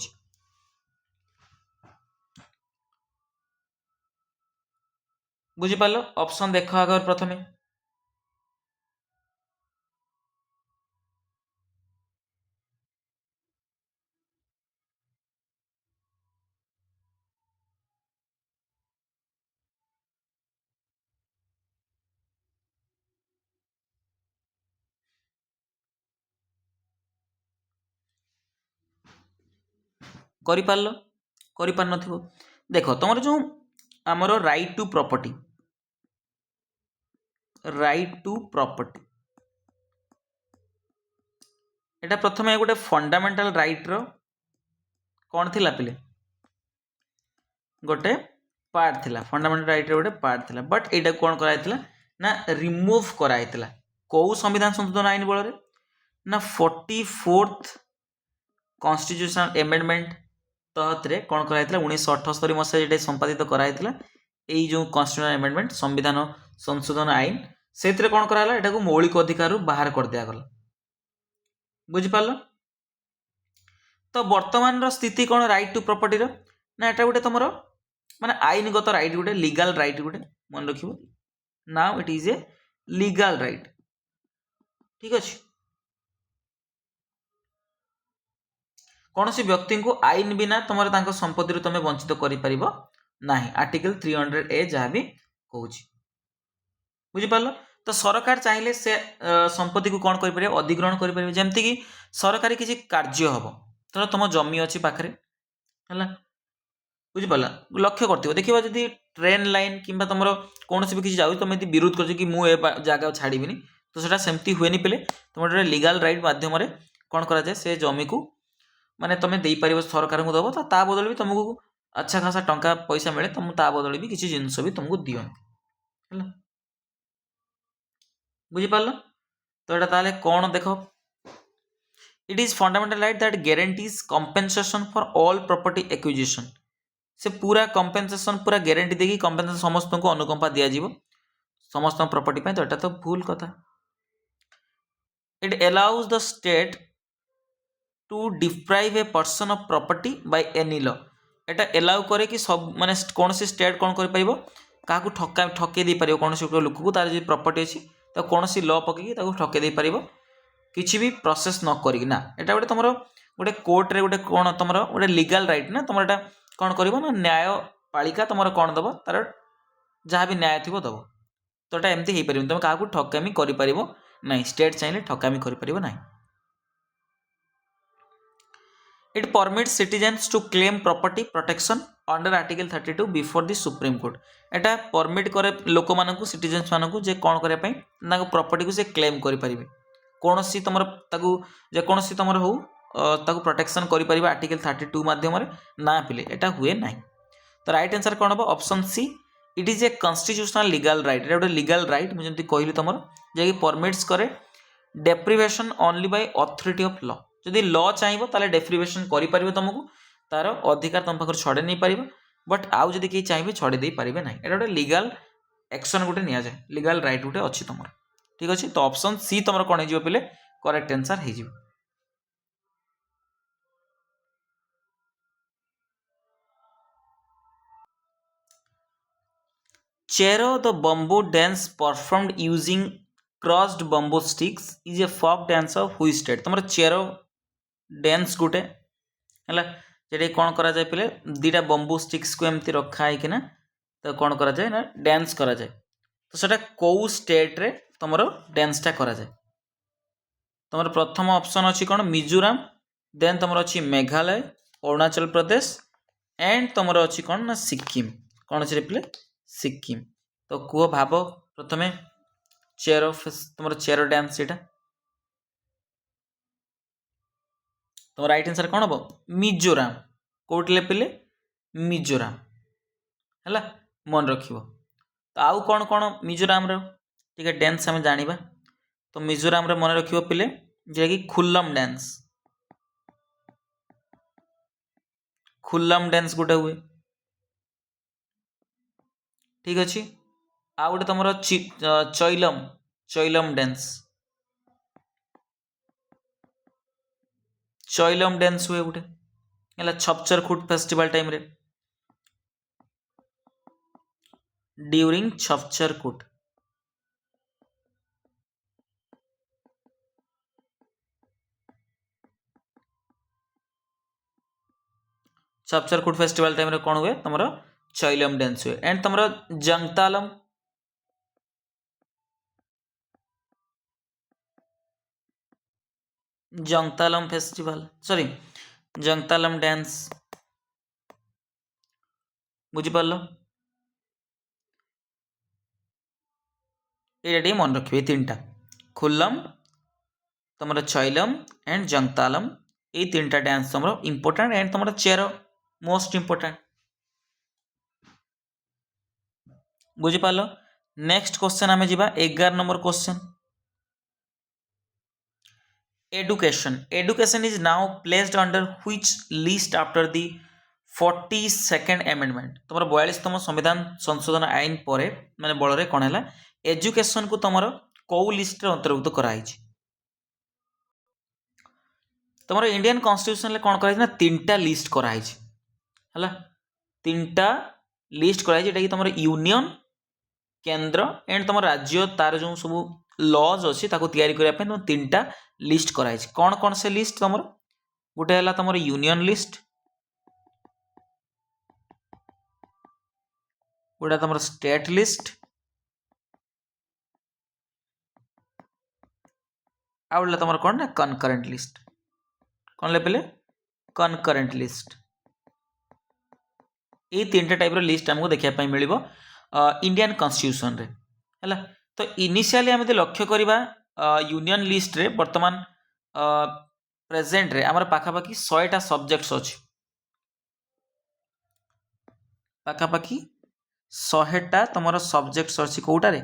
बुझीपार ऑप्शन देख आगर प्रथमे कर न देख तुम जो आमर राइट टू प्रॉपर्टी एटा प्रथम गोटे फंडामेंटल राइट रो कौन थिला पिले गोटे पार्ट थिला फंडामेंटल राइट रो गोटे पार्ट थिला बट एटा कौन कराइथिला ना रिमूव कराइथिला को संविधान संशोधन आईन बल ना 44th कॉन्स्टिट्यूशनल एमेंडमेंट तहत रे कौन कराइथिला 1978 मसीहा जेटा संपादित कराइथिला एई जो कॉन्स्टिट्यूशनल एमेंडमेंट संविधान संशोधन आईन से कौन कराला एटा को मौलिक अधिकार बाहर कर दिया गला बुझीपार तो वर्तमान रो स्थिति कौन राइट टू प्रॉपर्टी रो ना एटा गोटे तुम माने आईनगत राइट गोटे लीगल राइट गोटे मन रखिबो now it is a legal right ठीक अच्छे कौन सी व्यक्ति को आईन बिना तुम संपत्ति तुम वंचित कर ना आर्टिकल 300A जहाँ भी कहूँ बुझीपार तो सरकार चाहिए से संपत्ति को कौन कर अधिग्रहण करें जमती कि सरकारी किसी कार्य हम तो तुम जमी अच्छी पाखे है बुझीपार लक्ष्य कर देखिए जब ट्रेन लाइन कि तुम कौन भी किसी जाऊ तुम यदि विरोध कर मुझे जगह छाड़बी तो सेटा सेमती हुए पे तुम गोटे लीगल राइट मध्यम कौन कराए से जमी को माने तुम दे पार सरकार को दब तो बदल भी तुमको अच्छा खासा टंका पैसा मिले तुम बदल भी किसी जिनस भी तुमको दियो है बुझिपार तो यहाँ ताले कौन देख it is fundamental right that guarantees compensation for all property acquisition से पूरा कंपेनसेशन पूरा ग्यारंटी देगी कंपेनसेशन समस्त को अनुकंपा दिया समस्त प्रॉपर्टी पे तो यहाँ तो भूल कथा it allows the state to deprive a person of property by any law एटा एलाउ करे कि सब माने कौन सी स्टेट कौन कर परिबो काकू ठके दे परिबो कौन सी लोक को तार जो प्रॉपर्टी अछि तो कौन सी लॉ पकई ताकू ठके दे परिबो किछि भी प्रोसेस न करी ना एटा गोटे तमरो गोटे कोर्ट रे गोटे कोन तमरो गोटे लीगल राइट ना तमरो एटा कौन करिवो ना न्याय पालिका तमरो कौन दबो तार जहाँ भी न्याय थिबो दबो तो एटा एमती हे परिबो तुम काकू ठकामी करि परिबो नहीं स्टेट चाहिले ठकामी करि परिबो नहीं It permits citizens to claim property protection under Article 32 before the Supreme Court. Etah permit करे लोक मानकु सिटीजन्स मानकु जे कोन करे पई ताको प्रॉपर्टी को से क्लेम करि परिबे कोनोसी तमर ताकु जे कोनोसी तमर हो ताकु प्रोटेक्शन करि परिबे आर्टिकल 32 माध्यम रे ना पिले एटा हुए नाही तो राइट आंसर कोन हो option see it is a constitutional legal right Etah legal right मु जंती कहली तमर जे कि परमिट्स करे deprivation only by authority of law जदि लॉ चाहिए ताले डेप्रिवेशन करि तुमको तार अधिकार तुम पाखर छड़े नहीं पार बट आउ जदि कहीं चाहिए छड़े दे पारे ना एटा गोटे लीगल एक्शन गोटे नि जाए लीगल राइट गोटे अच्छी तुम ठीक अच्छे तो ऑप्शन सी तुम कौन हो पे करेक्ट आंसर हो Cheraw the bamboo dance performed using crossed bamboo sticks is a folk dance of which state तुम चेरो डांस गोटे है जे कौन करा जाए पे दीटा बम्बू स्टिक्स को एमती रखाई कि ना तो कौन करा जाए ना डांस करा जाए तो सेटा कौ स्टेट रे तुम डांसटा करा जाए तुम प्रथम ऑप्शन अच्छी कौन मिजोराम देन तुम अच्छी मेघालय अरुणाचल प्रदेश एंड तुम अच्छी कौन ना सिक्किम कौन अच्छे पे सिक्किम तो कुह भाव प्रथमे चेयर तुम चेयर डांस सेटा तो राइट आंसर कौन हम मिजोराम कौटे पे मिजोराम है मन रख तो आउ कौन कौन मिजोराम टे डांस आम जाना तो मिजोराम मन रख पे जे कि खुल्लम डांस खुल्लम डांस गोटे हुए ठीक अच्छे आ गोटे तुम चैलम चैलम डांस चैलम डांस हुए गोटे है छपचर खुट फेस्टिवल टाइम रे ड्यूरिंग छपचर कुट छपचर कुट फेस्टिवल टाइम रे कौन हुए तुम चैलम डांस हुए एंड तुम जंगतालम जंगतालम फेस्टिवल सॉरी जंगतालम डांस बुझिपार ये मन रखिए तीन टा खुल्लम तुम चैलम एंड जंगतालम ये तीन टा डांस तुम इंपोर्टेंट एंड तुम चेरो मोस्ट इंपोर्टेंट बुझिपार नेक्स्ट क्वेश्चन आम जा 11 number question education education is now placed under which list after the 42nd amendment तुम 42तम संविधान संशोधन आईन पर माने बल रे कौन है एजुकेशन को तुम कौ लिस्ट अंतर्भुक्त कराई तुम इंडियन कॉन्स्टिट्यूशन कौन कर तीन टा लिस्ट कराई है तीन टा लिस्ट कराई कि तुम यूनियन केंद्र एंड तुम राज्य तार जो सब लॉज अच्छी या तुम तीन टा लिस्ट कराई कौन कौन से लिस्ट तुम गोटे है तुम यूनियन लिस्ट गोटे तुम स्टेट लिस्ट आउट तुम कौन ना कनकरेंट लिस्ट कौन लेपे कनकरेंट लिस्ट ये तीन टा टाइप लिस्ट आमको देखा मिल इंडियन कॉन्स्टिट्यूशन रे है तो इनिशियली आम लक्ष्य करवा यूनियन लिस्ट रे वर्तमान प्रेजेंट रे आमर पाखापाखि 100टा सब्जेक्ट्स अच्छी पाखापाखि 100टा तुम सब्जेक्ट्स अच्छी कौटारे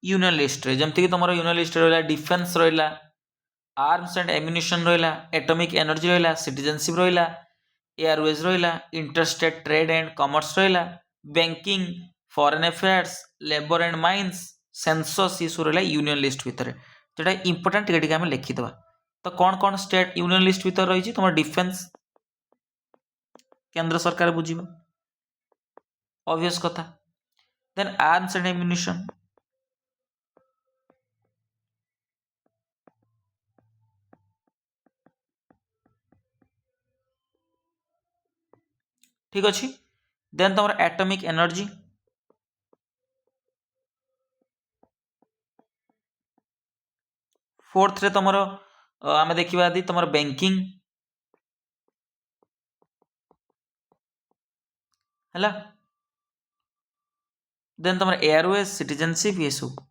यूनियन लिस्ट रे जमती कि तुम यूनियन लिस्ट रहा डिफेन्स रहा आर्म्स एंड एम्युनिशन रहा एटॉमिक एनर्जी रहा सिटीजनशिप रहा एयरवेज रहा इंटरस्टेट ट्रेड एंड कॉमर्स रहा banking foreign affairs labour and mines census ये सब रहा यूनियन लिस्ट भितर जोटा इंपोर्टेंट टिके आम लिखिदे तो कौन कौन स्टेट यूनियन लिस्ट भितर रही तुम डिफेन्स केंद्र सरकार बुझे ऑब्वियस कथा देन आर्म्स एंड एम्युनिशन ठीक अच्छे देन तुम एटॉमिक एनर्जी फोर्थ रे तुम आम देखा यदि तुम बैंकिंग है देन तुम एयरवेज सिटीजनशिप ये सब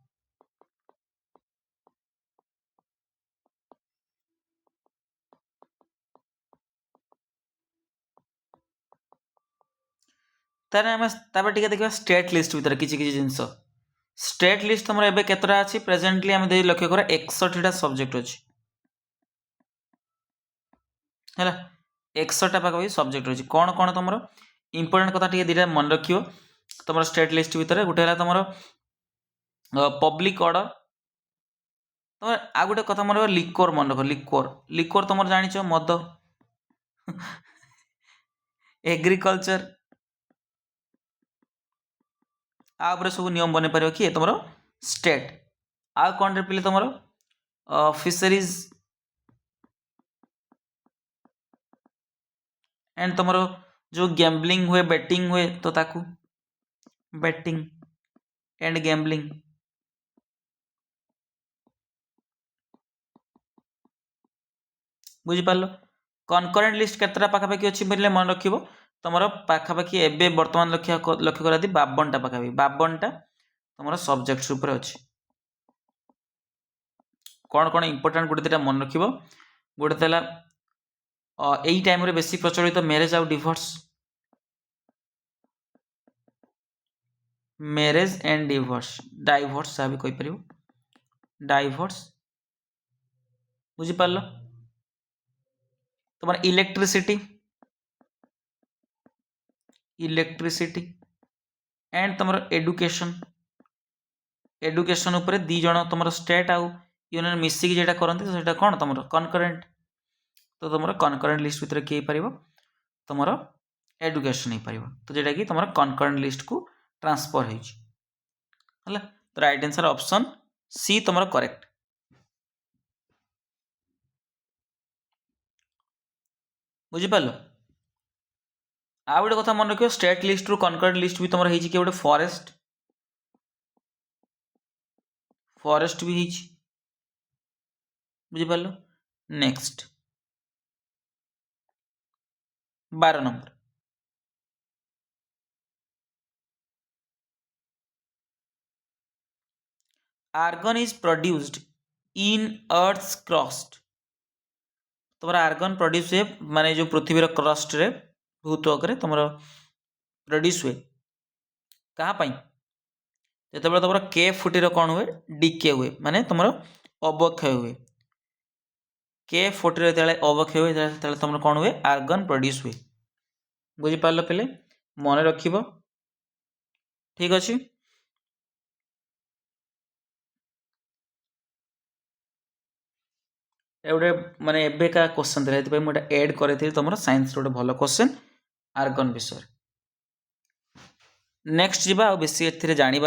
देखा स्टेट लिस्ट भितर किसी जिनस स्टेट लिस्ट तुम एबे केतरा अछि प्रेजेंटली आम लक्ष्य कर 61टा सब्जेक्ट अछि है 61टा पाखा सब्जेक्ट अच्छी कौन कौन तुम इंपोर्टेंट कथा टी दीटा मन रखियो तुम स्टेट लिस्ट भितर गोटे तुम पब्लिक ऑर्डर तुम आ गोटे कथा मन रख लिक्वर मन रख लिक्वर लिक्वर तुम जान मद एग्रीकल्चर आपर सब नियम बन पार किए तुम स्टेट आ कौन पे तुम फिशरीज एंड तुम जो गैम्बलिंग हुए बेटिंग हुए तो ताकू बेटिंग एंड गैम्बलिंग बुझिपार कनकरेन्ट लिस्ट केतटा पाखापाखि अच्छी बोले मन रख तुम पाखापाखि एवं बर्तमान लक्ष्य कर 52टा पाखापाखि 52टा तुम सब्जेक्ट्स उपर अच्छी कौन कौन इंपोर्टेंट गोटे दुटा मन रख गोटे यही टाइम रे बेसी प्रचलित मैरेज आउ divorce marriage and divorce divorce जहाँ भी कहीपर डाइवोर्स बुझिपार तुम इलेक्ट्रिसिटी इलेक्ट्रिसिटी एंड तुम एडुकेशन एडुकेशन उपरे दी जन तुम स्टेट आउ यूनियन मिसिकी जेटा करते तो कौन तुम कनकरेन्ट तो तुम कनकरेन्ट लिस्ट भितर किए पार तुम एडुकेशन हो पार तो जेटा कि तुम कनकरेन्ट लिस्ट को ट्रांसफर है तो राइट आंसर ऑप्शन सी तुम करेक्ट बुझिपार आ गोटे कथा मन रख स्टेट लिस्ट रु कनकरेन्ट लिस्ट भी तुम गोटे फॉरेस्ट फॉरेस्ट भी बुझिपार next 12 number argon is produced in earth's crust तुम आर्गन प्रोड्यूस हुए माने जो पृथ्वीर क्रस्ट रे भूत्वक तुम प्रोड्यूस हुए कहाँ जो तुम के फुटी कौन हुए डीके हुए माने तुम अवक्षय हुए के फुटी अवक्षय हुए तुम कौन हुए आर्गन प्रोड्यूस हुए बुझिपार पे मन रख ठीक अच्छे गोटे माने एबेका क्वेश्चन था मुझे एड करी तुम साइंस गोटे भल क्वेश्चन आर्गन विषय नेक्स्ट जीवा आ बेसी ए जानी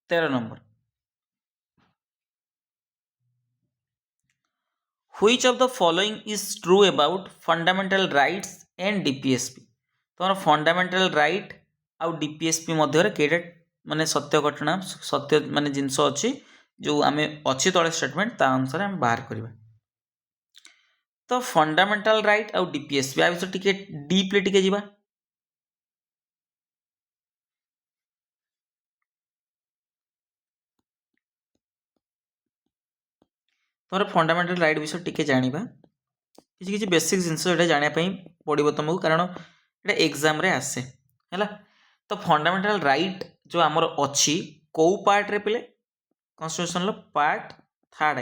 13 number which of the following is true about fundamental rights and DPSP तुम फंडामेंटल राइट आउ डीपीएसपी मध्य केटा माने सत्य घटना सत्य माने जिनस अच्छी जो आम अच्छी तले स्टेटमेंट ता अनुसार आम बाहर करवा तो फंडामेंटल राइट आउ डीपीएसपी आ विषय टिके डीपली टिके जीवा तुम फंडामेंटल राइट विषय टिके जानिबा किसी किसी बेसिक जिनस जानापी पड़ो तुमको कारण ये एग्जाम रे आसे है तो फंडामेंटाल राइट जो आमर अच्छी कौ पार्ट रे पिले कन्स्टिट्यूशन पार्ट थर्ड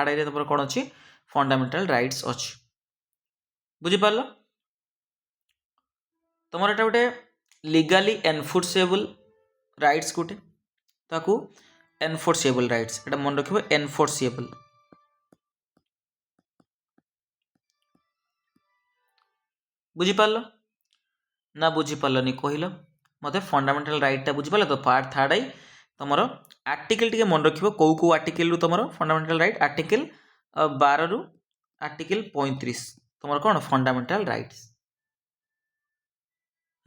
आई तुम कौन अच्छी फंडामेंटाल राइट्स अच्छी बुझिपार तुम एटा गोटे लीगाली एनफोर्सेबल राइट्स गोटे ताकू एनफोर्सेबल राइट्स एटा मन रखिबो एनफोर्सेबल बुझिपार ना बुझिपारनी कहल मत फंडामेंटाल राइटा बुझिपार तो पार्ट थर्ड आई तुम आर्टिकल टी मन रखिबो कौ आर्टिकल तुम फंडामेंटाल राइट आर्टिकल 12 रु आर्टिकल 35 तुम कौन फंडामेंटाल राइट्स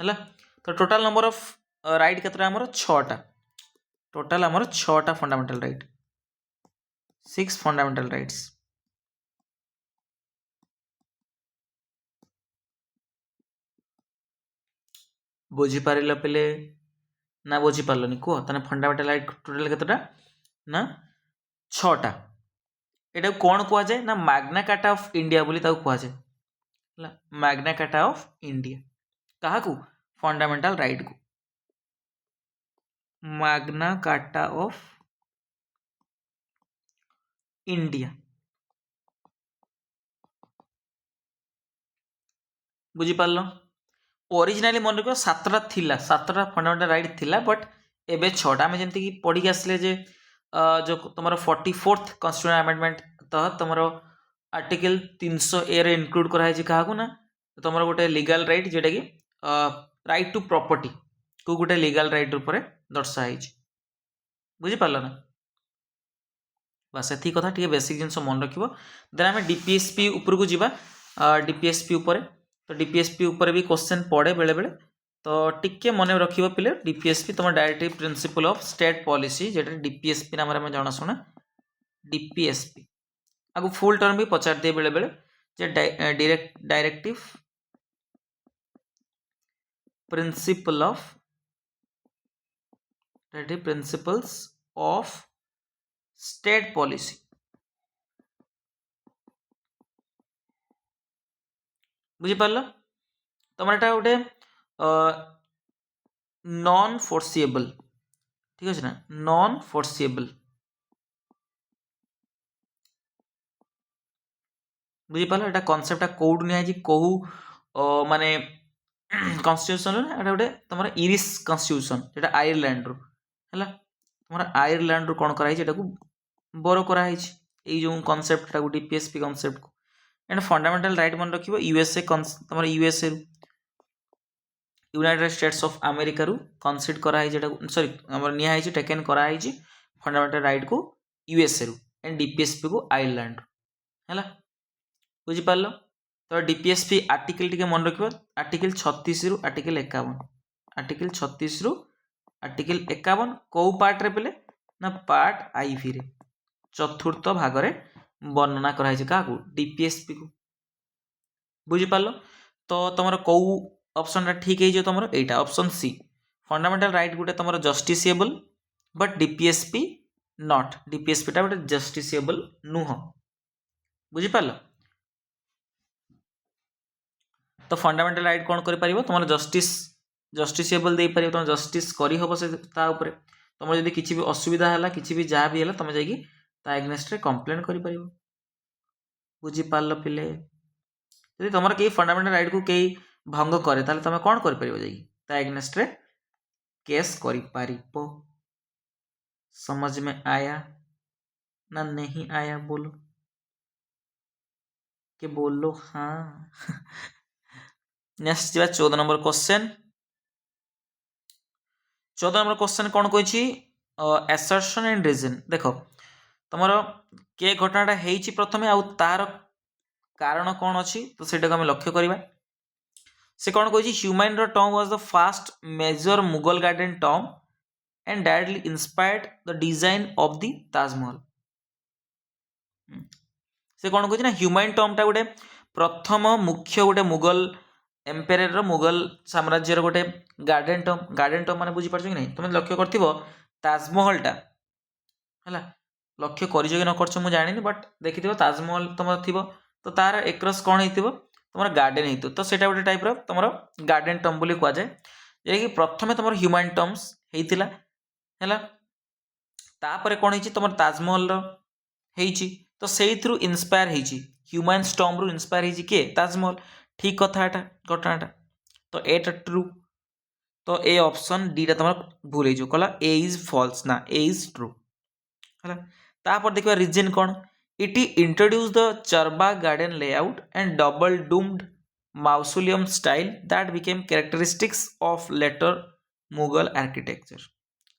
है तो टोटाल नंबर ऑफ राइट केतटा आमर 6टा टोटाल आमर 6टा फंडामेंटाल राइट 6 फंडामेंटाल राइट्स बुझिपार पे ना बुझिपारनी कह ताने फंडामेंटाल राइट टोटाल केतटा ना 6टा एटा कौन कह जाए ना मैग्ना कार्टा ऑफ इंडिया बोली ताको कह जाए मैग्ना कार्टा ऑफ इंडिया कहा को फंडामेंटाल राइट को मैग्ना कार्टा ऑफ इंडिया बुझिपार ओरिजिनाली मन रख 7टा थिला 7टा फंडामेंटाल राइट थिला बट एबे 6टा आम जमी पढ़ी आसले जे जो तुम 44th कन्स्टिट्यूशन अमेंडमेंट तहत तुम आर्टिकल 300 ए रे इनक्लूड कराई क्या ना तुम गोटे लीगल राइट जेटा कि राइट टू प्रॉपर्टी को गोटे लीगल राइट रूप दर्शाई बुझिपार ना बस एति कथा टी बेसिक जिन मन रख देन आम डीपीएसपी उपरकू जावा डीपीएसपी उपर तो डीपीएसपी उपर भी क्वेश्चन पड़े बेले बेले तो टिके मन रख पे डीपीएसपी तुम directive principle of state policy जेटा डीपीएसपी नाम आम जनाशुना डीपीएसपी आगु फुल टर्म भी पचार दिए बेले बेले जे directive principle of principles of state policy बुझिपार तुम एटा गोटे नॉन फोर्सिएबल ठीक अच्छे ना नॉन फोर्सिएबल बुझिपार एटा कनसेप्टा कौटू नि कौ माने कन्स्टिट्यूशन एटा गोटे तुम इरिश कन्स्टिट्यूशन जेटा आयरलैंड रू है तुम आयरलैंड रू कौन कराई बोरो कराई जो कनसेप्ट डीपीएसपी कनसेप्ट को एंड फंडामेंटल राइट मन रखिबो यूएसए तुम USA United states of America रू कनसीड कराई जेटा सॉरी हमर निया है टेकन कराई फंडामेंटल राइट को यूएसए रू एंड डीपीएसपी को आयरलैंड है बुझिपार तो डीपीएसपी आर्टिकल टी मन रखिबो आर्टिकल 36 रु आर्टिकल 51 आर्टिकल 36 रु आर्टिकल 51 कौ पार्ट रे पेले ना पार्ट आईवी रे चतुर्थ भाग रे वर्णना कराई क्या डीपीएसपी को बुझिपार तो तुम कौ ऑप्शन ठीक है तुम एटा ऑप्शन सी फंडामेंटल राइट गोटे तुम justiciable but DPSP not DPSP टा गोटे जस्टिसेबल नुह बुझिपार तो फंडामेंटल राइट कौन कर तुम जस्टिसेबल दे पार तुम जस्टिस करहब से तुम जब किसी भी असुविधा है किसी भी जहाँ भी है तुम जा एग्नेस्ट कंप्लेन कर बुझिपार पिले यदि तुम कई फंडामेंटल राइट को कई भंग करे ताले तुम कौन कर एग्नेस्ट केस कर समझ में आया ना नहीं आया बोलो के बोलो हाँ next 14 number question 14 number question कौन कही एसर्शन एंड रीजन देख तुम के घटनाटा होती प्रथम आउ तार कारण कौन अच्छी तो सेटा आम लक्ष्य करवा से कौन कही human term was the fast major Mughal garden term and directly inspired the design of the Taj Mahal से कौन कही ना ह्यूमैन टर्मटा गोटे प्रथम मुख्य गोटे मुगल एम्पायर मुगल साम्राज्यर गोटे गार्डन टर्म माने बुझी पारछ कि नहीं तुम लक्ष्य करथिबो ताजमहलटा है लक्ष्य कर न कर जानी बट देखी ताजमहल तुम थी तो तार एक्रोस कौन हो तुम गार्डेन हो तो सेटा गोटे टाइप तुम गार्डेन टर्म बोली कहुए जे प्रथम तुम ह्यूमन टर्म्स होता है तापर कौन है तुम ताजमहल रही तो से इन्स्पायर होती ह्यूमन टर्म रु इन्स्पायर होती किए ताजमहल ठीक कथा घटनाटा तो एटा ट्रू तो ए ऑप्शन डी टा तुम भूल हो कहला ए इज फॉल्स ना ए इज ट्रू है तापर देखिए रीजन कौन it introduce the charbagh garden layout and double domed mausoleum style that became characteristics of later Mughal architecture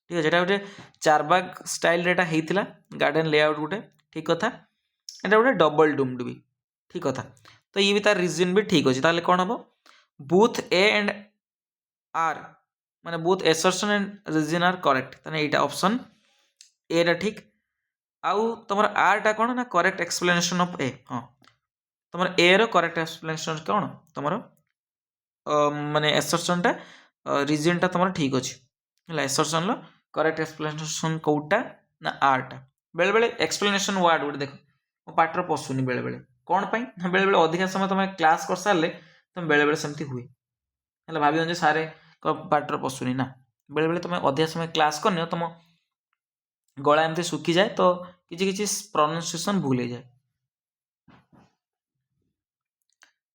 ठीक है गोटे चारबाग स्टाइल एटा होता गार्डन लेआउट गोटे ठीक कथा एटा गोटे डबल डूम्ड भी ठीक कथा तो ये भी तार रीजन भी ठीक अच्छे ताहले कौन हम बोथ ए एंड आर माने both assertion and reason are correct ताने एटा ऑप्शन ए रा ठीक आउ तुम आर टा कौन ना करेक्ट एक्सप्लेनेशन ऑफ ए हाँ तुम ए रो करेक्ट एक्सप्लेनेशन कौन तुम माने एसर्शन टा रीजन टा तुम ठीक अच्छे है एसर्शन लो करेक्ट एक्सप्लेनेशन कौटा ना आर टा बेले बेले एक्सप्लेनेशन वर्ड गोटे देख मो पाटर पशुनी बेले बेले कौन पाई बेले बेले अधिका समय तुम क्लास कर सारे तुम बेले बेले सेमती हुए है भाव सारे पाटर पशुनी ना बेले बेले तुम अधिका समय क्लास करनी तुम गला एमती सुखी जाए तो किसी किसी प्रोनाउंसिएशन भूल हो जाए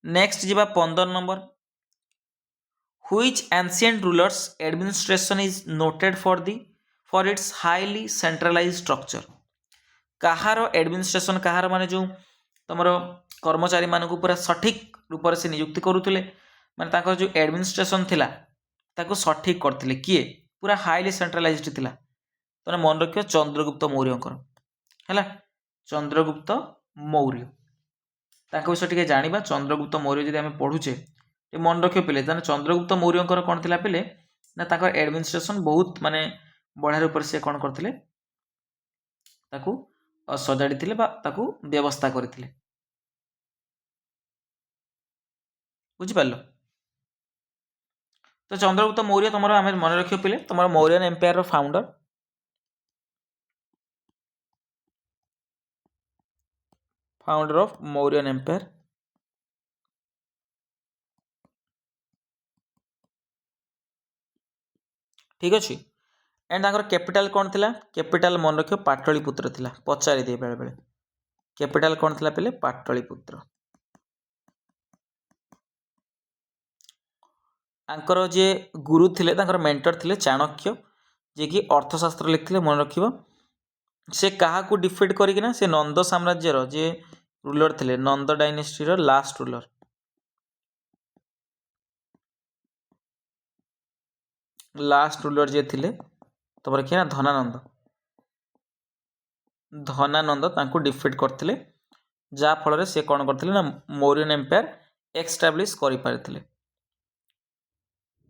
नेक्स्ट जी 15 number which ancient rulers administration is noted for its highly centralize structure कहार एडमिनिस्ट्रेशन कहार माने जो तुम कर्मचारी मानक पूरा सठिक रूप से नियुक्ति करुले माने जो एडमिनिस्ट्रेशन थिला ताको सठिक करथिले किए पूरा हाईली सेंट्रलाइज्ड थिला तो मन रखियो चंद्रगुप्त मौर्य है चंद्रगुप्त मौर्य विषय टी जाना चंद्रगुप्त मौर्य जब आम पढ़ुचे मन रखियो पिले चंद्रगुप्त मौर्य कौन थिला पिले ना एडमिनिस्ट्रेशन बहुत माने बढ़िया रूप से कौन करथिले ताकू सजाड़ी थिले व्यवस्था करथिले बुझिपार तो चंद्रगुप्त मौर्य तुम आम मन रखियो पिले तुम Mauryan empire founder of Mauryan empire ठीक अच्छे एंड कैपिटल कौन थिला कैपिटल मन रखियो पाटलिपुत्र थिला पचारि दिए बेले बेले कैपिटल कौन थिला पहले पाटलिपुत्र आंकर जे गुरु थिले मेंटर थिले चाणक्य जे कि अर्थशास्त्र लिखिले मन रखिबो से कहा को डिफीट करिकिना से नंद साम्राज्य रो जे रूलर थिले नंद डायनेस्टी रो लास्ट रूलर जे थिले तुम रखिए ना धनानंद तांको डिफीट करथिले जा फल से कौन करथिले ना मौर्यन एम्पायर एस्टाब्लिश करि पारथिले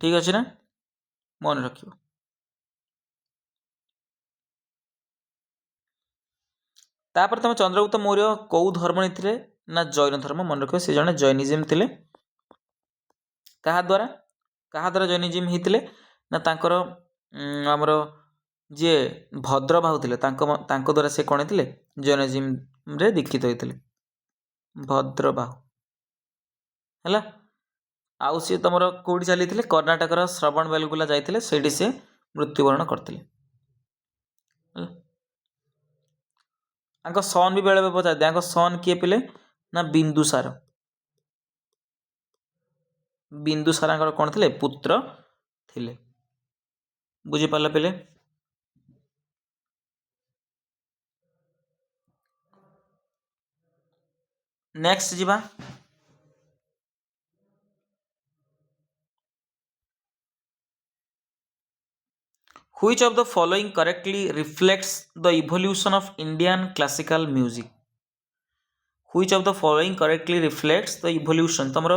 ठीक अच्छे ना मन रखियो तापर तुम चंद्रगुप्त मौर्य कौ धर्म नहीं ना जैन धर्म मन रखियो से जने जैनिज्म थिले कहा द्वारा जैनिज्म होते ना तांकर आमर जे भद्रबाहु थिले तांको द्वारा से कौन थे जैनिज्म रे दीक्षित होते भद्रबाहु है आउ सी तुम कौटी चली कर्णाटकर श्रवण बेलगुला जाते से मृत्युवरण करते सन भी बेले पचार सन किए पिले ना बिंदुसार कौन थे पुत्र थिले बुझीपार पिले नेक्स्ट जीवा Which of the following correctly reflects the evolution of Indian classical music? Which of the following correctly reflects the evolution? तुमरो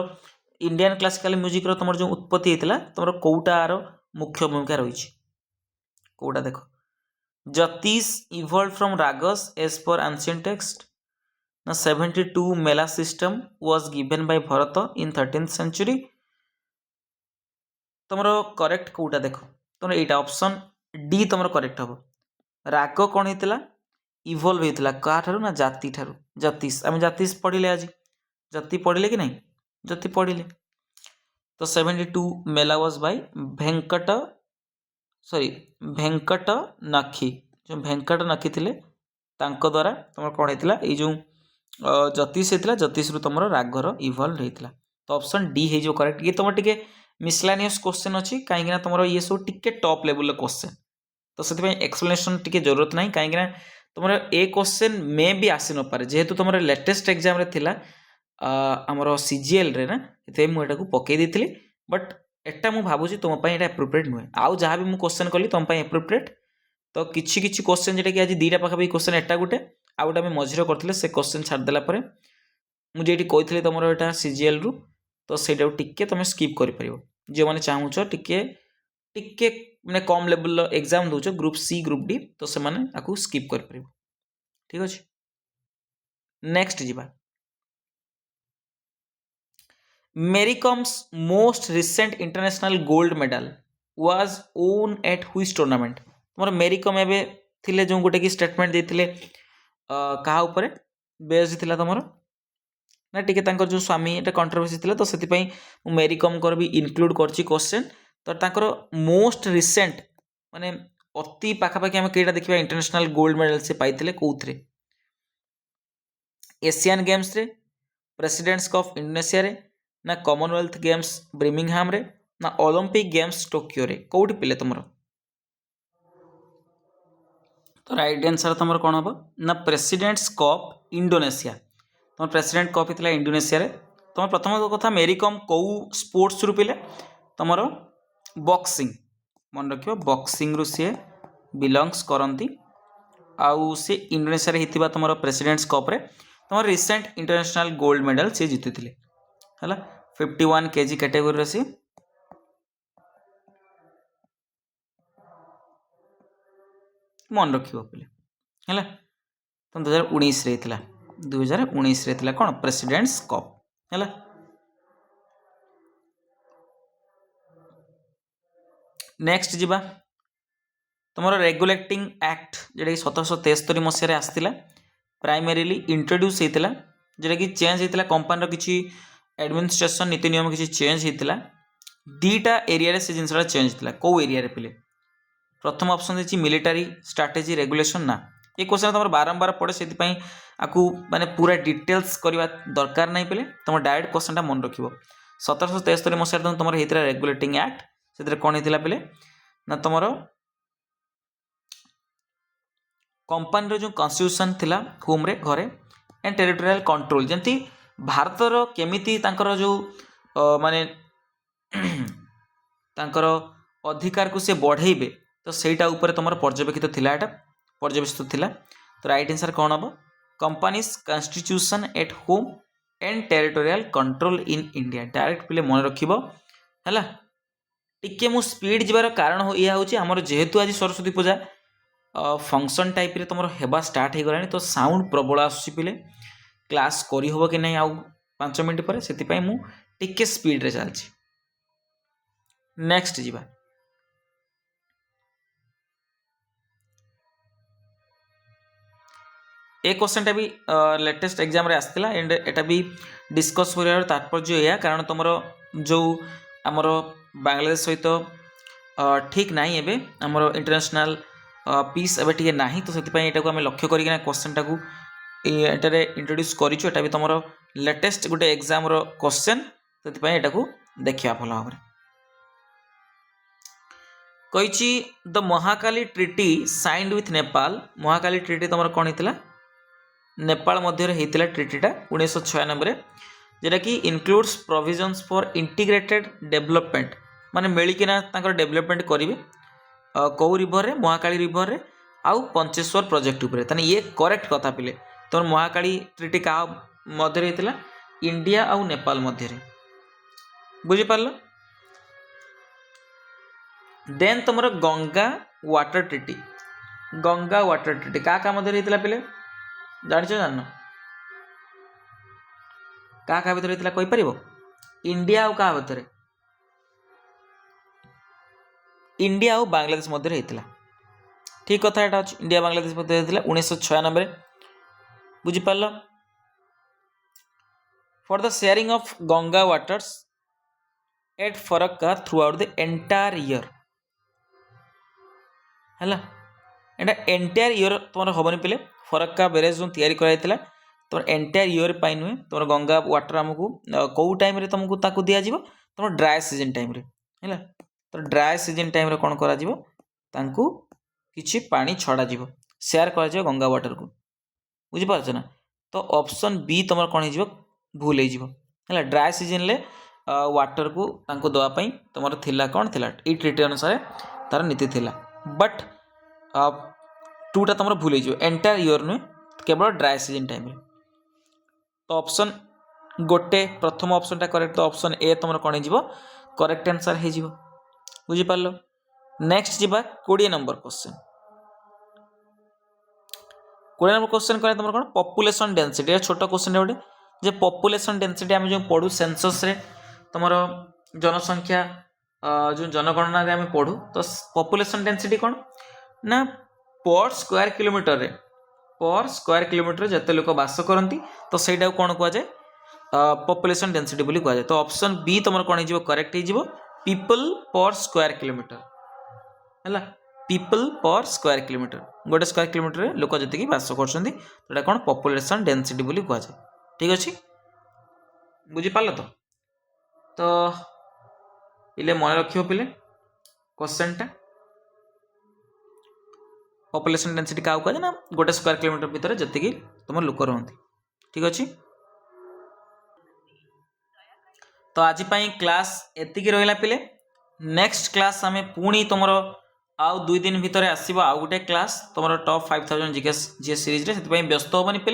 Indian classical music रो तुमर जो उत्पत्ति हेतला तुमरो कोउटा आरो मुख्य भूमिका रही कोउटा देखो Jatis evolved from ragas as per ancient text. Now 72 mela system was given by Bharata in 13th century. तुमरो करेक्ट कोउटा देखो तुम एटा ऑप्शन डी तुम करेक्ट हम राग कौन होता इवल्व होता क्या ना जाति ठारू जातिस आम जातिस पढ़ले आज जाति पढ़ले कि नहीं जति पढ़िले तो 72 मेला वाज बाय भेंकट नाखी जो भेंकट नाखी थिले तांको द्वारा तुम कौन होता ये जो ज्योतिष होता ज्योतिष तुम रागर इवल्व होता तो ऑप्शन डी है करेक्ट ये तुम टे मिसलानियस क्वेश्चन अच्छी कहीं तुम ये सब टिके टॉप लेवल क्वेश्चन तो से एक्सप्लेनेशन टी जरूरत ना कहीं तुम ए क्वेश्चन मे भी आसी न पारे जेहेतु तुम लेटेस्ट एग्जाम रे थिला आमर सीजीएल रे ना ये मुझे पकई देती बट एटा मु भावुची तुम एटा एप्रोप्रिएट नुहे आउ जहाँ भी मुझे क्वेश्चन कली तुम एप्रोप्रिएट तो किछि किछि क्वेश्चन जेटा कि आज दीटा पाखापाखि क्वेश्चन एटा गोटे आउ गोटे आम मझिरे करते से क्वेश्चन छाड़देला मुझे कही तुम यहाँ सीजीएल रु तो सहीटा टिके तुम स्किप कर जो मैंने चाहूच टिके टिके मैंने कम लेवल एग्जाम दौच ग्रुप सी ग्रुप डी तो से आपको स्किप कर ठीक अच्छे नेक्स्ट जीवा Mary Kom's most recent international gold medal was won at which tournament तुम मेरी कॉम एवं थिले जो गोटे कि स्टेटमेंट देते क्या बेस थिला तुम ना टी जो स्वामी एटा कंट्रोवर्सी थिला तो से मेरी कॉम को भी इनक्लूड करछि क्वेश्चन तो तांकर मोस्ट रिसेंट माने अति पाखापाखि आम कईटा देखा इंटरनेशनल गोल्ड मेडल से पाइथिले कोउथरे एशियन गेम्स रे प्रेसिडेंट्स कप इंडोनेशिया रे ना कॉमनवेल्थ गेम्स ब्रिमिंगहाम रे ना ओलंपिक गेम्स टोक्यो रे कोउठी पिले तुमर तो राइट आंसर तुमर कौन हम ना प्रेसिडेंट्स कप इंडोनेशिया तुम प्रेसिडेंट कप होता इंडोनेशिया रे तुम प्रथम कथा मेरी कॉम कौ स्पोर्ट्स रु पिले तुमर बॉक्सिंग मन रख बॉक्सिंग रु सी बिलंग्स करती आउ सी इंडोनेशिया रे हितिबा तुमर प्रेसिडेंट्स कप रे तुम रिसेंट इंटरनेशनल गोल्ड मेडल सी जीति है 51 kg कैटेगोरी सी मन रख है तुम 2019 रे 2019 रे कौन प्रेसिडेंट्स कप है नेक्स्ट जीवा तुम रेगुलेटिंग एक्ट जोटा कि 1773 मसीह आसाला प्राइमरीली इंट्रोड्यूस होता जोटा कि चेंज होता कंपानी किसी एडमिनिस्ट्रेशन नीति नियम किसी चेंज होता दीटा एरिया से जिनसा चेंज होता कौ एरिया पिले प्रथम ऑप्शन देखिए मिलिटारी स्ट्रैटेजी रेगुलेशन ना ये क्वेश्चन तुम बारंबार पड़े से आपको माने पूरा डिटेल्स करवा दरकार नहीं पे तुम डायरेक्ट क्वेश्चन मन रख 1773 मसीह तुम होता रेगुलेटिंग एक्ट से कौन होता पे ना तुम कंपानी जो कन्स्टिट्यूशन थिला होम रे घरे एंड टेरिटोरियल कंट्रोल जमती भारतर केमिति तांकर जो माने तांकर अधिकार को से बढ़ेबे तो सेटा ऊपर तुम पर्यवेक्षित थिला एटा पर्यवेक्षित थिला तो राइट आंसर कौन हम companies constitution at home and territorial control in India direct पिले मन रखिबो हैला टिके मु स्पीड जीवार कारण या होची हमर जेहेतु आज सरस्वती पूजा फंक्शन टाइप रे तुम हेबा स्टार्ट हो गलानी तो साउंड प्रबल आसुची पिले क्लास करी होबो कि नहीं आउ 5 मिनट पर सेति पई मु टिके स्पीड रे चलची नेक्स्ट जीवा ए क्वेश्चन टा भी लेटेस्ट एग्जाम रे आस्तिला एंड एटा भी डिस्कस करियार तात्पर्य या कारण तुमरो जो आमर बांग्लादेश सहित ठीक नाही एबे आमर इंटरनेशनल पीस एबे ठीक नाही तो सेति पई एटा को हम लक्ष्य करी ना क्वेश्चन टा को एटारे इंट्रोड्यूस करिछु एटा भी तुमरो लेटेस्ट गुटे एग्जाम रो क्वेश्चन सेति पई एटा को देखिया भलो भाबरे कहिछि the Mahakali treaty signed with Nepal Mahakali treaty तुमरो कोन हितला नेपाल मध्य होता ट्रिटीटा 1996 जेटा कि includes provisions for integrated development माने मिलिकिना तांकर डेवलपमेंट करेंगे कौ रिवर रे महाकाली रिवर रे आउ पंचेश्वर प्रोजेक्ट उपरे ताने ये करेक्ट कथा पिले तो महाकाली ट्रिटी का मध्य होता इंडिया आउ नेपाल मध्य बुझी पारल देन तुम गंगा वाटर ट्रिटी का मध्य होता पिले जान जान क्या भर होता कहीपर इंडिया आउ क्या भर इंडिया आउ बांग्लादेश मध्य होता ठीक कथा यहाँ अच्छे इंडिया बांग्लादेश मध्य होता 1996 बुझीपार for the sharing of Ganga waters at Farakka throughout the entire year है एटा एंटायर ईयर तुम हेनी पे फरक्का बैरेज जो तैयारी कराइला तुम एंटायर ईयर पर नुहे तुम गंगा वाटर आमको कौ टाइम तुमको ताकू दिज्व तुम ड्राए सीजन टाइम है तो ड्राए सीजन टाइम कौन कर किसी पानी छड़ा सेयार कर गंगा वाटर को बुझीपार ना तो ऑप्शन बी तुम कौन हो भूल है ड्राए सीजन ले वाटर को दवापाई तुम कौन थी ये ट्रिटी अनुसार तार नीति थिला बट टूटा तुम भूल एंटायर ईयर नुहे केवल ड्राए सीजन टाइम तो ऑप्शन गोटे प्रथम ऑप्शन करेक्ट तो ऑप्शन ए तुम कौन हो करेक्ट आंसर हो बुझीपार नेक्स्ट जी 20 नंबर क्वेश्चन 20 नंबर क्वेश्चन करें तुम कौन पॉपुलेशन डेंसिटी छोट क्वेश्चन गोटे जे पॉपुलेशन डेंसिटी आम जो पढ़ू सेंसस रे तुम जनसंख्या जो जनगणना रे आम पढ़ू तो पॉपुलेशन डेंसिटी कौन ना पर स्क्वायर किलोमीटर जिते लोक बास करती तो सहीटा कौन कहुए पॉपुलेशन डेंसिटी बोली कहुए तो ऑप्शन बी तुम कौन हो करेक्ट हो पीपल पर स्क्वायर किलोमीटर है पीपल पर स्क्वायर किलोमीटर गोटे स्क्वायर किलोमीटर लोक जी बास कर कौन पॉपुलेशन डेंसिटी बोली कहुए ठीक अच्छे बुझीपार तो पिले मन रख पिले क्वेश्चन टा पॉपुलेशन डेंसिटी क्या कहुए ना गोटे स्क्वायर किलोमीटर भितर जी तुम लोक रुहति ठीक अच्छे तो आज क्लास एतिकी रहा पिले नेक्स्ट क्लास आम पुणी तुम आउ 2 दिन भितर आसो आउ गोटे क्लास तुम टॉप 5000 जीएस सीरीज से व्यस्त हेनी पे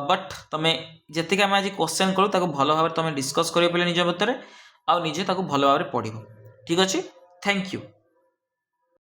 बट तुम जी आम आज क्वेश्चन करूँ भल भाव तुम डिस्कस कर पे निज भितर आउ निजे भल भाव पढ़ ठीक अच्छे थैंक यू।